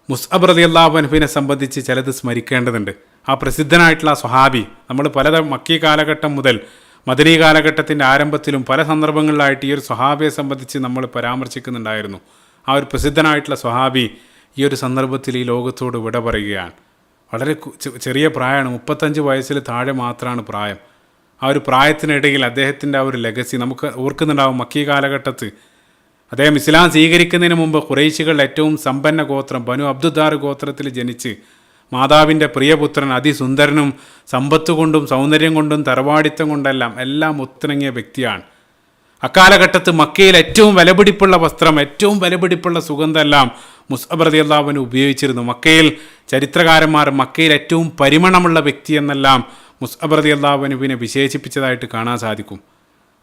Speaker 1: മുസ്അബ് റളിയല്ലാഹു അൻഹുവിനെ സംബന്ധിച്ച് ചിലത് സ്മരിക്കേണ്ടതുണ്ട്. ആ പ്രസിദ്ധനായിട്ടുള്ള സ്വഹാബി, നമ്മൾ മക്കി കാലഘട്ടം മുതൽ മദനി കാലഘട്ടത്തിൻ്റെ ആരംഭത്തിലും പല സന്ദർഭങ്ങളിലായിട്ട് ഈ ഒരു സ്വഹാബിയെ സംബന്ധിച്ച് നമ്മൾ പരാമർശിക്കുന്നുണ്ടായിരുന്നു. ആ ഒരു പ്രസിദ്ധനായിട്ടുള്ള സ്വഹാബി ഈ ഒരു സന്ദർഭത്തിൽ ഈ ലോകത്തോട് വിട പറയുകയാണ്. വളരെ ചെറിയ പ്രായമാണ്, 35 വയസ്സിൽ താഴെ മാത്രമാണ് പ്രായം. ആ ഒരു പ്രായത്തിനിടയിൽ അദ്ദേഹത്തിൻ്റെ ആ ഒരു ലെഗസി നമുക്ക് ഓർക്കുന്നുണ്ടാവും. മക്കി കാലഘട്ടത്ത് അദ്ദേഹം ഇസ്ലാം സ്വീകരിക്കുന്നതിന് മുമ്പ് ഖുറൈശികളുടെ ഏറ്റവും സമ്പന്ന ഗോത്രം ബനു അബ്ദുദ്ദാർ ഗോത്രത്തിൽ ജനിച്ച് മാതാവിൻ്റെ പ്രിയപുത്രൻ, അതിസുന്ദരനും സമ്പത്ത് കൊണ്ടും സൗന്ദര്യം കൊണ്ടും തറവാടിത്തം കൊണ്ടെല്ലാം എല്ലാം ഒത്തിണങ്ങിയ വ്യക്തിയാണ്. അക്കാലഘട്ടത്ത് മക്കയിൽ ഏറ്റവും വിലപിടിപ്പുള്ള വസ്ത്രം, ഏറ്റവും വിലപിടിപ്പുള്ള സുഗന്ധമെല്ലാം മുസ്അബ് റളിയല്ലാഹു അൻഹു ഉപയോഗിച്ചിരുന്നു. മക്കയിൽ ചരിത്രകാരന്മാർ മക്കയിൽ ഏറ്റവും പരിമണമുള്ള വ്യക്തി എന്നെല്ലാം മുസ്അബ് റളിയല്ലാഹു അൻഹുവിനെ വിശേഷിപ്പിച്ചതായിട്ട് കാണാൻ സാധിക്കും.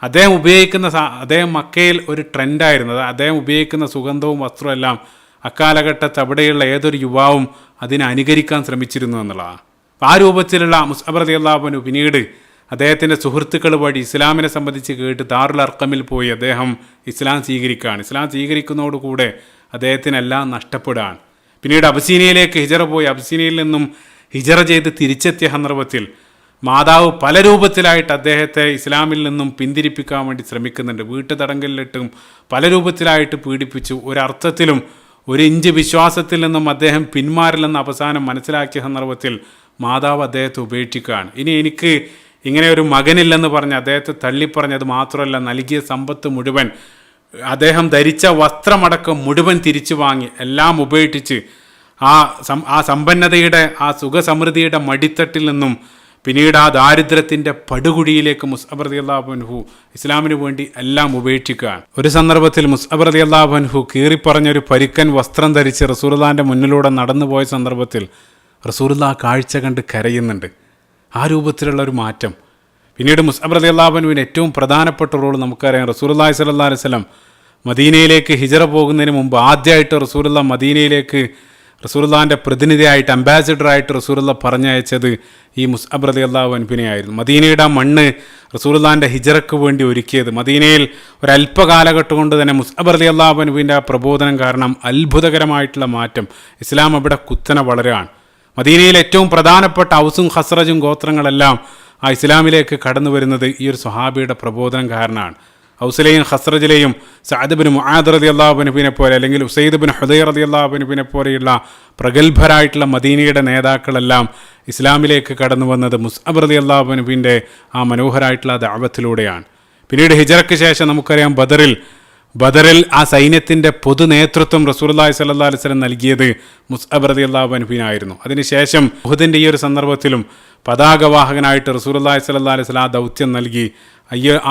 Speaker 1: അദ്ദേഹം മക്കയിൽ ഒരു ട്രെൻഡായിരുന്നു. അദ്ദേഹം ഉപയോഗിക്കുന്ന സുഗന്ധവും വസ്ത്രവും എല്ലാം അക്കാലഘട്ടത്ത് അവിടെയുള്ള ഏതൊരു യുവാവും അതിനെ അനുകരിക്കാൻ ശ്രമിച്ചിരുന്നു എന്നുള്ളതാണ്. ആ രൂപത്തിലുള്ള മുസ്അബ് റളിയല്ലാഹു അൻഹു പിന്നീട് അദ്ദേഹത്തിൻ്റെ സുഹൃത്തുക്കൾ വഴി ഇസ്ലാമിനെ സംബന്ധിച്ച് കേട്ട് ദാറുൽ അർഖമിൽ പോയി അദ്ദേഹം ഇസ്ലാം സ്വീകരിക്കുകയാണ്. ഇസ്ലാം സ്വീകരിക്കുന്നതോടുകൂടെ അദ്ദേഹത്തിനെല്ലാം നഷ്ടപ്പെടുകയാണ്. പിന്നീട് അബസീനിയയിലേക്ക് ഹിജറ പോയി അബസീനിയയിൽ നിന്നും ഹിജറ ചെയ്ത് തിരിച്ചെത്തിയ സന്ദർഭത്തിൽ മാതാവ് പല രൂപത്തിലായിട്ട് അദ്ദേഹത്തെ ഇസ്ലാമിൽ നിന്നും പിന്തിരിപ്പിക്കാൻ വേണ്ടി ശ്രമിക്കുന്നുണ്ട്. വീട്ടുതടങ്കലിലിട്ടും പല രൂപത്തിലായിട്ട് പീഡിപ്പിച്ചു. ഒരർത്ഥത്തിലും ഒരു ഇഞ്ച് വിശ്വാസത്തിൽ നിന്നും അദ്ദേഹം പിന്മാറില്ലെന്ന് അവസാനം മനസ്സിലാക്കിയ സന്ദർഭത്തിൽ മാതാവ് അദ്ദേഹത്തെ ഉപേക്ഷിക്കുകയാണ്. ഇനി എനിക്ക് ഇങ്ങനെ ഒരു മകനില്ലെന്ന് പറഞ്ഞ് അദ്ദേഹത്തെ തള്ളിപ്പറഞ്ഞത് മാത്രമല്ല, നൽകിയ സമ്പത്ത് മുഴുവൻ അദ്ദേഹം ധരിച്ച വസ്ത്രമടക്കം മുഴുവൻ തിരിച്ചു വാങ്ങി എല്ലാം ഉപേക്ഷിച്ച് ആ സമ്പന്നതയുടെ ആ സുഖസമൃദ്ധിയുടെ മടിത്തട്ടിൽ നിന്നും പിന്നീട് ആ ദാരിദ്ര്യത്തിൻ്റെ പടുകുഴിയിലേക്ക് മുസ്അബ് റളിയല്ലാഹു അൻഹു ഇസ്ലാമിന് വേണ്ടി എല്ലാം ഉപേക്ഷിക്കുകയാണ്. ഒരു സന്ദർഭത്തിൽ മുസ്അബ് റളിയല്ലാഹു അൻഹു കീറിപ്പറഞ്ഞൊരു പരിക്കൻ വസ്ത്രം ധരിച്ച് റസൂലുള്ളാഹിൻ്റെ മുന്നിലൂടെ നടന്നുപോയ സന്ദർഭത്തിൽ റസൂലുള്ളാഹി കാഴ്ച കണ്ട് കരയുന്നുണ്ട്. ആ രൂപത്തിലുള്ള ഒരു മാറ്റം. പിന്നീട് മുസ്അബ് റളിയല്ലാഹു അൻഹുവിന് ഏറ്റവും പ്രധാനപ്പെട്ട റോൾ നമുക്കറിയാം. റസൂലുള്ളാഹി സ്വല്ലല്ലാഹു അലൈഹി വസല്ലം മദീനയിലേക്ക് ഹിജറ പോകുന്നതിന് മുമ്പ് ആദ്യമായിട്ട് റസൂലുള്ളാഹി മദീനയിലേക്ക് റസൂലുള്ളാഹിൻ്റെ പ്രതിനിധിയായിട്ട് അംബാസിഡറായിട്ട് റസൂലുള്ളാഹി പറഞ്ഞയച്ചത് ഈ മുസ്അബ് റളിയല്ലാഹു അൻഹുവിനെ ആയിരുന്നു. മദീനയുടെ മണ്ണ് റസൂലുള്ളാഹിൻ്റെ ഹിജറയ്ക്ക് വേണ്ടി ഒരുക്കിയത്. മദീനയിൽ ഒരല്പ കാലഘട്ടം കൊണ്ട് തന്നെ മുസ്അബ് റളിയല്ലാഹു അൻഹുവിൻ്റെ ആ പ്രബോധനം കാരണം അത്ഭുതകരമായിട്ടുള്ള മാറ്റം ഇസ്ലാം അവിടെ കുത്തനെ വളരുകയാണ്. മദീനയിൽ ഏറ്റവും പ്രധാനപ്പെട്ട ഔസും ഖസ്റജും ഗോത്രങ്ങളെല്ലാം ആ ഇസ്ലാമിലേക്ക് കടന്നു വരുന്നത് ഈ ഒരു സ്വഹാബിയുടെ പ്രബോധനം കാരണമാണ്. ഔസിലെയും ഖസ്റജിലെയും സഅദ് ബിൻ മുആദ് റളിയല്ലാഹു അൻഹുവിനെ പോലെ അല്ലെങ്കിൽ ഉസൈദ് ബിൻ ഹുദൈർ റളിയല്ലാഹു അൻഹുവിനെ പോലെയുള്ള പ്രഗത്ഭരായിട്ടുള്ള മദീനയുടെ നേതാക്കളെല്ലാം ഇസ്ലാമിലേക്ക് കടന്നു വന്നത് മുസ്അബ് റളിയല്ലാഹു അൻഹുവിൻ്റെ ആ മനോഹരമായിട്ടുള്ള ദഅവത്തിലൂടെയാണ്. പിന്നീട് ഹിജറയ്ക്ക് ശേഷം നമുക്കറിയാം ബദറിൽ ആ സൈന്യത്തിൻ്റെ പൊതു നേതൃത്വം റസൂലുള്ളാഹി സ്വല്ലല്ലാഹു അലൈഹി വസല്ലം നൽകിയത് മുസ്അബ് റളിയല്ലാഹു അൻഹുവിനായിരുന്നു. അതിനുശേഷം ഉഹദിൻ്റെ ഈ ഒരു സന്ദർഭത്തിലും പതാകവാഹകനായിട്ട് റസൂലുള്ളാഹി സ്വല്ലല്ലാഹു അലൈഹി വസല്ലം ആ ദൗത്യം നൽകി.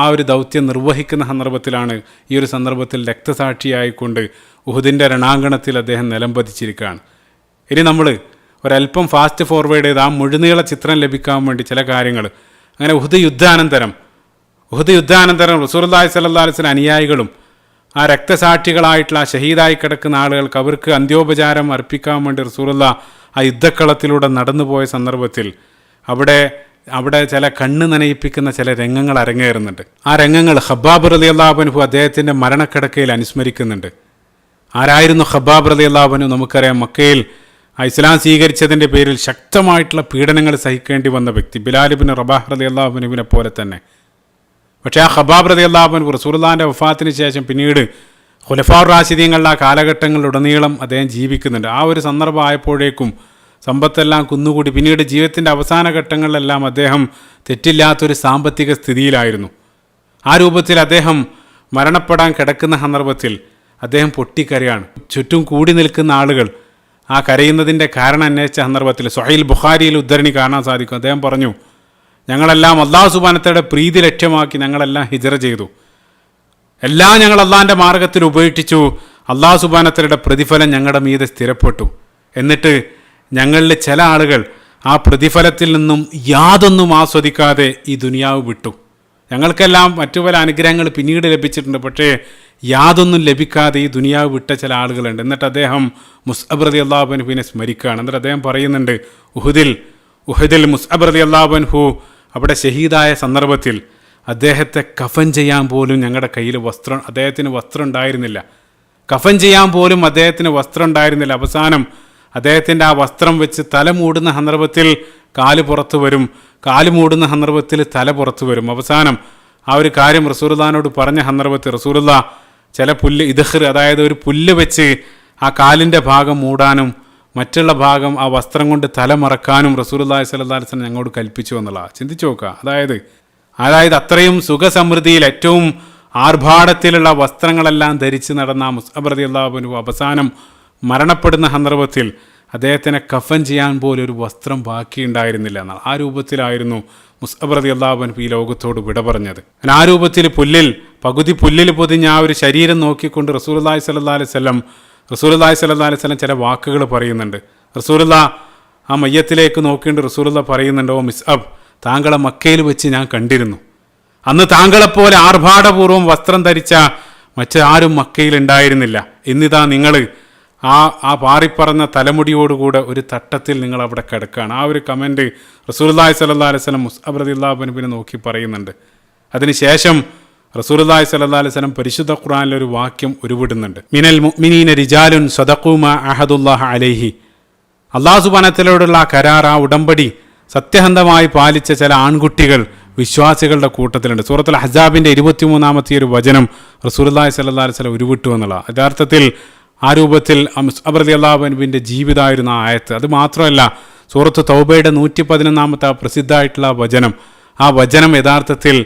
Speaker 1: ആ ഒരു ദൗത്യം നിർവഹിക്കുന്ന സന്ദർഭത്തിലാണ് ഈ ഒരു സന്ദർഭത്തിൽ രക്തസാക്ഷിയായിക്കൊണ്ട് ഉഹദിൻ്റെ രണാങ്കണത്തിൽ അദ്ദേഹം നിലംപതിച്ചിരിക്കുകയാണ്. ഇനി നമ്മൾ ഒരല്പം ഫാസ്റ്റ് ഫോർവേഡ് ചെയ്ത് ആ മുഴുനീള ചിത്രം ലഭിക്കാൻ വേണ്ടി ചില കാര്യങ്ങൾ അങ്ങനെ ഉഹദ് യുദ്ധാനന്തരം റസൂലുള്ളാഹി സ്വല്ലല്ലാഹു അലൈഹി വസല്ലം അനുയായികളും ആ രക്തസാക്ഷികളായിട്ടുള്ള ആ ഷഹീദായി കിടക്കുന്ന ആളുകൾക്ക് അവർക്ക് അന്ത്യോപചാരം അർപ്പിക്കാൻ വേണ്ടി റസൂലുള്ളാഹി ആ യുദ്ധക്കളത്തിലൂടെ നടന്നുപോയ സന്ദർഭത്തിൽ അവിടെ ചില കണ്ണ് നനയിപ്പിക്കുന്ന ചില രംഗങ്ങൾ അരങ്ങേറുന്നുണ്ട്. ആ രംഗങ്ങൾ ഖബ്ബാബ് റളിയല്ലാഹു അൻഹു അദ്ദേഹത്തിൻ്റെ മരണക്കിടക്കയിൽ അനുസ്മരിക്കുന്നുണ്ട്. ആരായിരുന്നു ഖബ്ബാബ് റളിയല്ലാഹു അൻഹു? നമുക്കറിയാം, മക്കയിൽ ഇസ്ലാം സ്വീകരിച്ചതിൻ്റെ പേരിൽ ശക്തമായിട്ടുള്ള പീഡനങ്ങൾ സഹിക്കേണ്ടി വന്ന വ്യക്തി. ബിലാൽ ഇബ്നു റബാഹ് റളിയല്ലാഹു അൻഹുവിനെ പോലെ തന്നെ. പക്ഷേ ആ ഖബ്ബാബ് റളിയല്ലാഹു അൻഹു റസൂലുള്ളാഹിൻ്റെ വഫാത്തിന് ശേഷം പിന്നീട് ഖുലഫാഉർ റാഷിദീങ്ങളുടെ ആ കാലഘട്ടങ്ങളിലുടനീളം അദ്ദേഹം ജീവിക്കുന്നുണ്ട്. ആ ഒരു സന്ദർഭം ആയപ്പോഴേക്കും സമ്പത്തെല്ലാം കുന്നുകൂടി. പിന്നീട് ജീവിതത്തിൻ്റെ അവസാന ഘട്ടങ്ങളിലെല്ലാം അദ്ദേഹം തെറ്റില്ലാത്തൊരു സാമ്പത്തിക സ്ഥിതിയിലായിരുന്നു. ആ രൂപത്തിൽ അദ്ദേഹം മരണപ്പെടാൻ കിടക്കുന്ന സന്ദർഭത്തിൽ അദ്ദേഹം പൊട്ടിക്കരയാണ്. ചുറ്റും കൂടി നിൽക്കുന്ന ആളുകൾ ആ കരയുന്നതിൻ്റെ കാരണം അന്വേഷിച്ച സന്ദർഭത്തിൽ സ്വഹീഹ് ബുഖാരിയിൽ ഉദ്ധരണി കാണാൻ സാധിക്കും. അദ്ദേഹം പറഞ്ഞു, ഞങ്ങളെല്ലാം അല്ലാഹു സുബ്ഹാനഹു വ തആലയുടെ പ്രീതി ലക്ഷ്യമാക്കി ഞങ്ങളെല്ലാം ഹിജറ ചെയ്തു. എല്ലാം ഞങ്ങൾ അള്ളാഹിൻ്റെ മാർഗത്തിൽ ഉപേക്ഷിച്ചു. അല്ലാഹു സുബ്ഹാനഹു വ തആലയുടെ പ്രതിഫലം ഞങ്ങളുടെ മീതെ സ്ഥിരപ്പെട്ടു. എന്നിട്ട് ഞങ്ങളിൽ ചില ആളുകൾ ആ പ്രതിഫലത്തിൽ നിന്നും യാതൊന്നും ആസ്വദിക്കാതെ ഈ ദുനിയാവ് വിട്ടു. ഞങ്ങൾക്കെല്ലാം മറ്റു പല അനുഗ്രഹങ്ങൾ പിന്നീട് ലഭിച്ചിട്ടുണ്ട്, പക്ഷേ യാതൊന്നും ലഭിക്കാതെ ഈ ദുനിയാവ് വിട്ട ചില ആളുകളുണ്ട്. എന്നിട്ട് അദ്ദേഹം മുസ്അബ് റളിയല്ലാഹു അൻഹുവിനെ സ്മരിക്കുകയാണ്. എന്നിട്ട് അദ്ദേഹം പറയുന്നുണ്ട്, ഉഹദിൽ മുസ്അബ് റളിയല്ലാഹു അൻഹു അവിടെ ഷഹീദായ സന്ദർഭത്തിൽ അദ്ദേഹത്തെ കഫൻ ചെയ്യാൻ പോലും ഞങ്ങളുടെ കയ്യിൽ അദ്ദേഹത്തിന് വസ്ത്രം ഉണ്ടായിരുന്നില്ല. കഫൻ ചെയ്യാൻ പോലും അദ്ദേഹത്തിന് വസ്ത്രം ഉണ്ടായിരുന്നില്ല. അവസാനം അദ്ദേഹത്തിൻ്റെ ആ വസ്ത്രം വെച്ച് തല മൂടുന്ന സന്ദർഭത്തിൽ കാല് പുറത്തു വരും, കാല് മൂടുന്ന സന്ദർഭത്തിൽ തല പുറത്തു വരും. അവസാനം ആ ഒരു കാര്യം റസൂലുള്ളാഹിനോട് പറഞ്ഞ സന്ദർഭത്തിൽ റസൂലുള്ളാഹി ചില ഇദ്ഖർ, അതായത് ഒരു പുല്ല് വെച്ച് ആ കാലിൻ്റെ ഭാഗം മൂടാനും മറ്റുള്ള ഭാഗം ആ വസ്ത്രം കൊണ്ട് തല മറക്കാനും റസൂലുള്ളാഹി സ്വല്ലല്ലാഹു അലൈഹി വസല്ലം ഞങ്ങളോട് കൽപ്പിച്ചു എന്നുള്ളതാണ്. ചിന്തിച്ചു നോക്കുക. അതായത് അത്രയും സുഖസമൃദ്ധിയിൽ ഏറ്റവും ആർഭാടത്തിലുള്ള വസ്ത്രങ്ങളെല്ലാം ധരിച്ച് നടന്ന മുസ്അബ് റളിയല്ലാഹു അൻഹു അവസാനം മരണപ്പെടുന്ന സന്ദർഭത്തിൽ അദ്ദേഹത്തിനെ കഫൻ ചെയ്യാൻ പോലും ഒരു വസ്ത്രം ബാക്കിയുണ്ടായിരുന്നില്ല എന്നാണ്. ആ രൂപത്തിലായിരുന്നു മുസ്അബ് റളിയല്ലാഹു അൻഹു ഈ ലോകത്തോട് വിട പറഞ്ഞത്. ആ രൂപത്തിൽ പകുതി പുല്ലിൽ പൊതിഞ്ഞ ആ ഒരു ശരീരം നോക്കിക്കൊണ്ട് റസൂലുള്ളാഹി സ്വല്ലല്ലാഹു അലൈഹി വസല്ലം ചില വാക്കുകൾ പറയുന്നുണ്ട്. റസൂലുള്ളാഹി ആ മയ്യത്തിലേക്ക് നോക്കിയിട്ട് റസൂലുള്ളാഹി പറയുന്നുണ്ട്, ഓ മുസ്അബ്, താങ്കളെ മക്കയിൽ വെച്ച് ഞാൻ കണ്ടിരുന്നു. അന്ന് താങ്കളെപ്പോലെ ആർഭാടപൂർവ്വം വസ്ത്രം ധരിച്ച മറ്റാരും മക്കയിൽ ഉണ്ടായിരുന്നില്ല. ഇന്നിതാ നിങ്ങൾ ആ പാറിപ്പറന്ന തലമുടിയോടുകൂടെ ഒരു തട്ടത്തിൽ നിങ്ങൾ അവിടെ കിടക്കുകയാണ്. ആ ഒരു കമൻറ്റ് റസൂലുള്ളാഹി സ്വല്ലല്ലാഹു അലൈഹി വസല്ലം മുസ്അബ് റളിയല്ലാഹു അൻഹുവിനെ നോക്കി പറയുന്നുണ്ട്. അതിനുശേഷം റസൂലുള്ളാഹി സ്വല്ലല്ലാഹു അലൈഹി വസല്ലം പരിശുദ്ധ ഖുർആനിലൊരു വാക്യം ഉരുവിടുന്നുണ്ട്. മിനൽ മുഅ്മിനീന റിജാലുൻ സദഖൂ മാ അഹദുല്ലാഹി അലൈഹി. അല്ലാഹു സുബ്ഹാനഹു വ തആലയോടുള്ള കരാർ, ആ ഉടമ്പടി സത്യസന്ധമായി പാലിച്ച ചില ആൺകുട്ടികൾ വിശ്വാസികളുടെ കൂട്ടത്തിലുണ്ട്. സൂറത്തുൽ അഹ്സാബിൻ്റെ 23-ാമത്തെ ഒരു വചനം റസൂലുള്ളാഹി സ്വല്ലല്ലാഹു അലൈഹി വസല്ലം ഉരുവിട്ടു എന്നുള്ളതാണ്. യഥാർത്ഥത്തിൽ ആ രൂപത്തിൽ മുസ്അബ് റളിയല്ലാഹു അൻഹുവിൻ്റെ ജീവിതമായിരുന്ന ആ ആയത്ത്. അത് മാത്രമല്ല, സൂറത്ത് തൗബയുടെ 111-ാമത്തെ പ്രസിദ്ധമായിട്ടുള്ള ആ വചനം യഥാർത്ഥത്തിൽ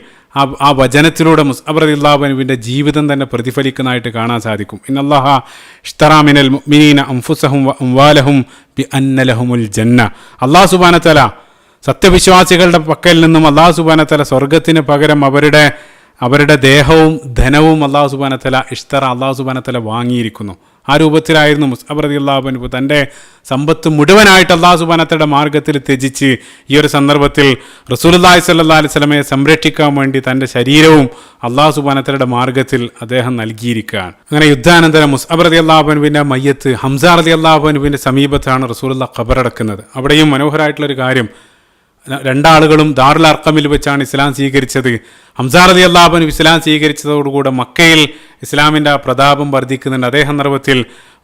Speaker 1: ആ വചനത്തിലൂടെ മുസ്അബ് റളിയല്ലാഹു അൻഹുവിൻ്റെ ജീവിതം തന്നെ പ്രതിഫലിക്കുന്നതായിട്ട് കാണാൻ സാധിക്കും. ഇന്നല്ലാഹ ഇശ്തറാ മിനൽ മുഅ്മിനീന അൻഫുസഹും വ അംവാലഹും ബിഅന്ന ലഹുമുൽ ജന്ന. അല്ലാഹു സുബ്ഹാനഹു വ തആല സത്യവിശ്വാസികളുടെ പക്കൽ നിന്നും അല്ലാഹു സുബ്ഹാനഹു വ തആല സ്വർഗത്തിന് പകരം അവരുടെ ദേഹവും ധനവും അല്ലാഹു സുബ്ഹാനഹു വ തആല അല്ലാഹു സുബ്ഹാനഹു വ തആല വാങ്ങിയിരിക്കുന്നു. ആ രൂപത്തിലായിരുന്നു മുസ്അബ് റളിയല്ലാഹു അൻഹു തൻ്റെ സമ്പത്ത് മുഴുവനായിട്ട് അല്ലാഹു സുബ്ഹാനഹു വ തആലയുടെ മാർഗ്ഗത്തിൽ ത്യജിച്ച് ഈ ഒരു സന്ദർഭത്തിൽ റസൂലുള്ളാഹി സ്വല്ലല്ലാഹു അലൈഹി വസല്ലമയെ സംരക്ഷിക്കാൻ വേണ്ടി തൻ്റെ ശരീരവും അല്ലാഹു സുബ്ഹാനഹു വ തആലയുടെ മാർഗ്ഗത്തിൽ അദ്ദേഹം നൽകിയിരിക്കുകയാണ്. അങ്ങനെ യുദ്ധാനന്തരം മുസ്അബ് റളിയല്ലാഹു അൻഹുവിൻ്റെ മയ്യത്ത് ഹംസ റളിയല്ലാഹു അൻഹുവിൻ്റെ സമീപത്താണ് റസൂലുള്ളാഹി ഖബറടക്കുന്നത്. അവിടെയും മനോഹരമായിട്ടുള്ളൊരു കാര്യം, രണ്ടാളുകളും ദാറുൽ അർഖമിൽ വെച്ചാണ് ഇസ്ലാം സ്വീകരിച്ചത്. ഹംസ റളിയല്ലാഹു അൻഹു ഇസ്ലാം സ്വീകരിച്ചതോടുകൂടെ മക്കയിൽ ഇസ്ലാമിൻ്റെ പ്രതാപം വർദ്ധിക്കുന്നുണ്ട്. അതേ സന്ദർഭത്തിൽ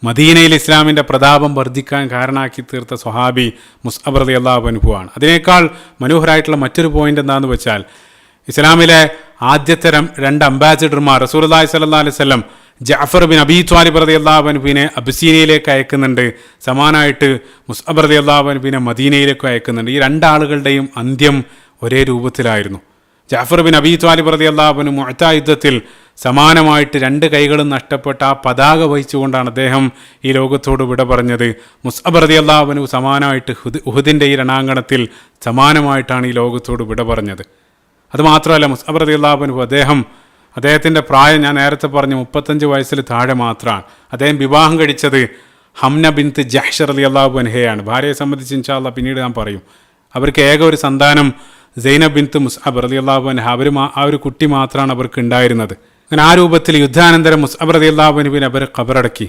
Speaker 1: മദീനയിൽ ഇസ്ലാമിൻ്റെ പ്രതാപം വർദ്ധിക്കാൻ കാരണമാക്കി തീർത്ത സ്വഹാബി മുസ്അബ് റളിയല്ലാഹു അൻഹു ആണ്. അതിനേക്കാൾ മനോഹരമായിട്ടുള്ള മറ്റൊരു പോയിന്റ് എന്താണെന്ന് വെച്ചാൽ, ഇസ്ലാമിലെ ആദ്യത്തെ രണ്ട് അംബാസിഡർമാർ റസൂലുള്ളാഹി സ്വല്ലല്ലാഹു അലൈഹി വസല്ലം ജഅഫർ ബിൻ അബീ ത്വാലിബ് റളിയല്ലാഹു അൻഹുവിനെ അബിസീനിയയിലേക്ക് അയക്കുന്നുണ്ട്. സമാനമായിട്ട് മുസ്അബ് റളിയല്ലാഹു അൻഹുവിനെ മദീനയിലേക്ക് അയക്കുന്നുണ്ട്. ഈ രണ്ടാളുകളുടെയും അന്ത്യം ഒരേ രൂപത്തിലായിരുന്നു. ജഅഫർ ബിൻ അബീ ത്വാലിബ് റളിയല്ലാഹു അൻഹു മുഅ്ത യുദ്ധത്തിൽ സമാനമായിട്ട് രണ്ട് കൈകളും നഷ്ടപ്പെട്ട ആ പതാക വഹിച്ചുകൊണ്ടാണ് അദ്ദേഹം ഈ ലോകത്തോട് വിട പറഞ്ഞത്. മുസ്അബ് റളിയല്ലാഹു അൻഹു സമാനമായിട്ട് ഉഹുദിൻ്റെ ഈ രണാങ്കണത്തിൽ സമാനമായിട്ടാണ് ഈ ലോകത്തോട് വിട പറഞ്ഞത്. അതുമാത്രമല്ല, മുസ്അബ് റളിയല്ലാഹു അൻഹു അദ്ദേഹത്തിൻ്റെ പ്രായം ഞാൻ നേരത്തെ പറഞ്ഞു 35 വയസ്സിൽ താഴെ മാത്രമാണ്. അദ്ദേഹം വിവാഹം കഴിച്ചത് ഹംന ബിൻത്ത് ജഹ്ഷ് റളിയല്ലാഹു അൻഹയാണ്. ഭാര്യയെ സംബന്ധിച്ച് ഇൻഷാ അല്ലാഹ് പിന്നീട് ഞാൻ പറയും. അവർക്ക് ഏക ഒരു സന്താനം സൈനബ് ബിൻത്ത് മുസ്അബ് റളിയല്ലാഹു അൻഹ, ആ ഒരു കുട്ടി മാത്രമാണ് അവർക്ക് ഉണ്ടായിരുന്നത്. അങ്ങനെ ആ രൂപത്തിൽ യുദ്ധാനന്തരം മുസ്അബ് റളിയല്ലാഹു അൻഹുവിനെ അവർ ഖബറടക്കി.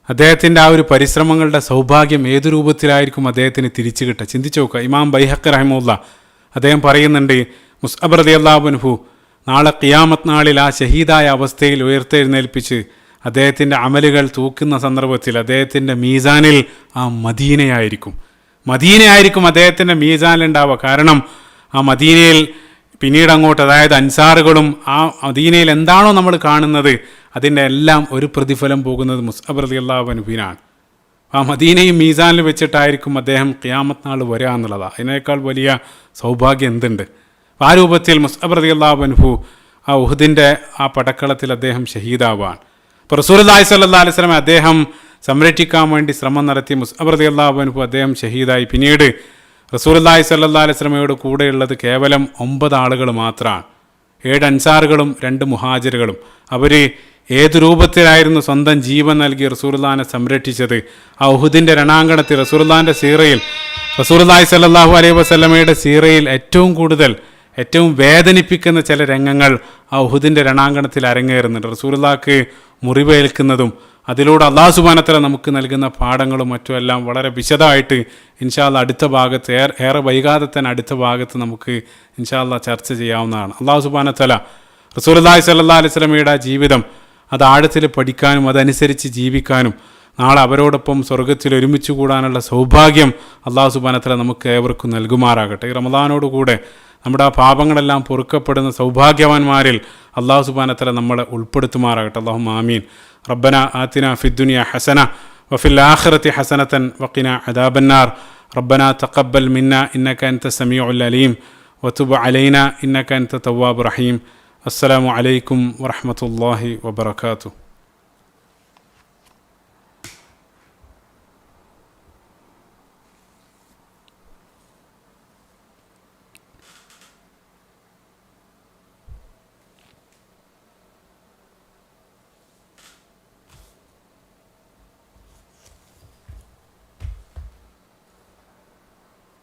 Speaker 1: അദ്ദേഹത്തിൻ്റെ ആ ഒരു പരിശ്രമങ്ങളുടെ സൗഭാഗ്യം ഏതു രൂപത്തിലായിരിക്കും അദ്ദേഹത്തിന് തിരിച്ചു കിട്ടുക? ചിന്തിച്ചു നോക്കുക. ഇമാം ബൈഹഖി റഹിമഹുല്ലാഹ് അദ്ദേഹം പറയുന്നുണ്ട്, മുസ്അബ് റളിയല്ലാഹു അൻഹു നാളെ ഖിയാമത്ത് നാളിൽ ആ ഷഹീദായ അവസ്ഥയിൽ ഉയർത്തെഴുന്നേൽപ്പിച്ച് അദ്ദേഹത്തിൻ്റെ അമലുകൾ തൂക്കുന്ന സന്ദർഭത്തിൽ അദ്ദേഹത്തിൻ്റെ മീസാനിൽ ആ മദീനയായിരിക്കും അദ്ദേഹത്തിൻ്റെ മീസാനിലുണ്ടാവുക. കാരണം ആ മദീനയിൽ പിന്നീട് അങ്ങോട്ട്, അതായത് അൻസാറുകളും ആ മദീനയിൽ എന്താണോ നമ്മൾ കാണുന്നത് അതിൻ്റെ എല്ലാം ഒരു പ്രതിഫലം പോകുന്നത് മുസ്അബ് റളിയല്ലാഹു അൻഹുവിനാണ്. ആ മദീനയും മീസാനിൽ വെച്ചിട്ടായിരിക്കും അദ്ദേഹം ഖിയാമത്ത് നാൾ വരിക എന്നുള്ളതാണ്. അതിനേക്കാൾ വലിയ സൗഭാഗ്യം എന്തുണ്ട്? ആ രൂപത്തിൽ മുസ്അബ് റളിയല്ലാഹു അൻഹു ആ ഉഹുദിൻ്റെ ആ പടക്കളത്തിൽ അദ്ദേഹം ഷഹീദാവാണ്. അപ്പോൾ റസൂലുള്ളാഹി സ്വല്ലല്ലാഹു അലൈഹി വസല്ലം അദ്ദേഹം സംരക്ഷിക്കാൻ വേണ്ടി ശ്രമം നടത്തി. മുസ്അബ് റളിയല്ലാഹു അൻഹു അദ്ദേഹം ഷഹീദായി. പിന്നീട് റസൂലുള്ളാഹി സ്വല്ലല്ലാഹു അലൈഹി വസല്ലമയോട് കൂടെയുള്ളത് കേവലം 9 ആളുകൾ മാത്രമാണ്. 7 അൻസാറുകളും 2 മുഹാജിറുകളും. അവർ ഏതു രൂപത്തിലായിരുന്നു സ്വന്തം ജീവൻ നൽകി റസൂലുള്ളാഹിനെ സംരക്ഷിച്ചത്? ആ ഉഹുദിൻ്റെ രണാങ്കണത്തിൽ റസൂലുള്ളാഹിൻ്റെ സീറയിൽ, റസൂലുള്ളാഹി സ്വല്ലല്ലാഹു അലൈഹി വസല്ലമയുടെ സീറയിൽ ഏറ്റവും വേദനിപ്പിക്കുന്ന ചില രംഗങ്ങൾ ആ ഉഹുദിൻ്റെ രണാങ്കണത്തിൽ അരങ്ങേറുന്നുണ്ട്. റസൂലുള്ളാഹിക്ക് മുറിവേൽക്കുന്നതും അതിലൂടെ അല്ലാഹു സുബ്ഹാനഹു വ തആല നമുക്ക് നൽകുന്ന പാഠങ്ങളും മറ്റുമെല്ലാം വളരെ വിശദമായിട്ട് ഇൻഷാ അല്ലാഹ് അടുത്ത ഭാഗത്ത്, ഏറെ വൈകാതെ തന്നെ അടുത്ത ഭാഗത്ത് നമുക്ക് ഇൻഷാ അല്ലാഹ് ചർച്ച ചെയ്യാവുന്നതാണ്. അല്ലാഹു സുബ്ഹാനഹു വ തആല റസൂലുള്ളാഹി സ്വല്ലല്ലാഹു അലൈഹി വസല്ലമയുടെ ജീവിതം അത് ആഴത്തിൽ പഠിക്കാനും അതനുസരിച്ച് ജീവിക്കാനും നാളെ അവരോടൊപ്പം സ്വർഗത്തിൽ ഒരുമിച്ച് കൂടാനുള്ള സൗഭാഗ്യം അല്ലാഹു സുബ്ഹാനഹു വ തആല നമുക്ക് ഏവർക്കും നൽകുമാറാകട്ടെ. ഈ റമദാനോടുകൂടെ നമ്മുടെ ആ പാപങ്ങളെല്ലാം പൊറുക്കപ്പെടുന്ന സൗഭാഗ്യവാന്മാരിൽ അല്ലാഹു സുബ്ഹാനഹു വ തആല നമ്മളെ ഉൾപ്പെടുത്തുമാറാകട്ടെ. അല്ലാഹുമ്മ ആമീൻ. റബ്ബനാ ആതിനാ ഫിദ്ദുനിയ ഹസന വഫിൽ ആഖിറതി ഹസനതൻ വഖിനാ അദാബന്നാർ. റബ്ബനാ തഖബ്ബൽ മിന്നാ ഇന്നക അൻത സമീഉൽ അലീം വതുബ് അലൈനാ ഇന്നക അൻത തവ്വാബുർ റഹീം. അസ്സലാമു അലൈക്കും വറഹ്മത്തുള്ളാഹി വബറകാതുഹു.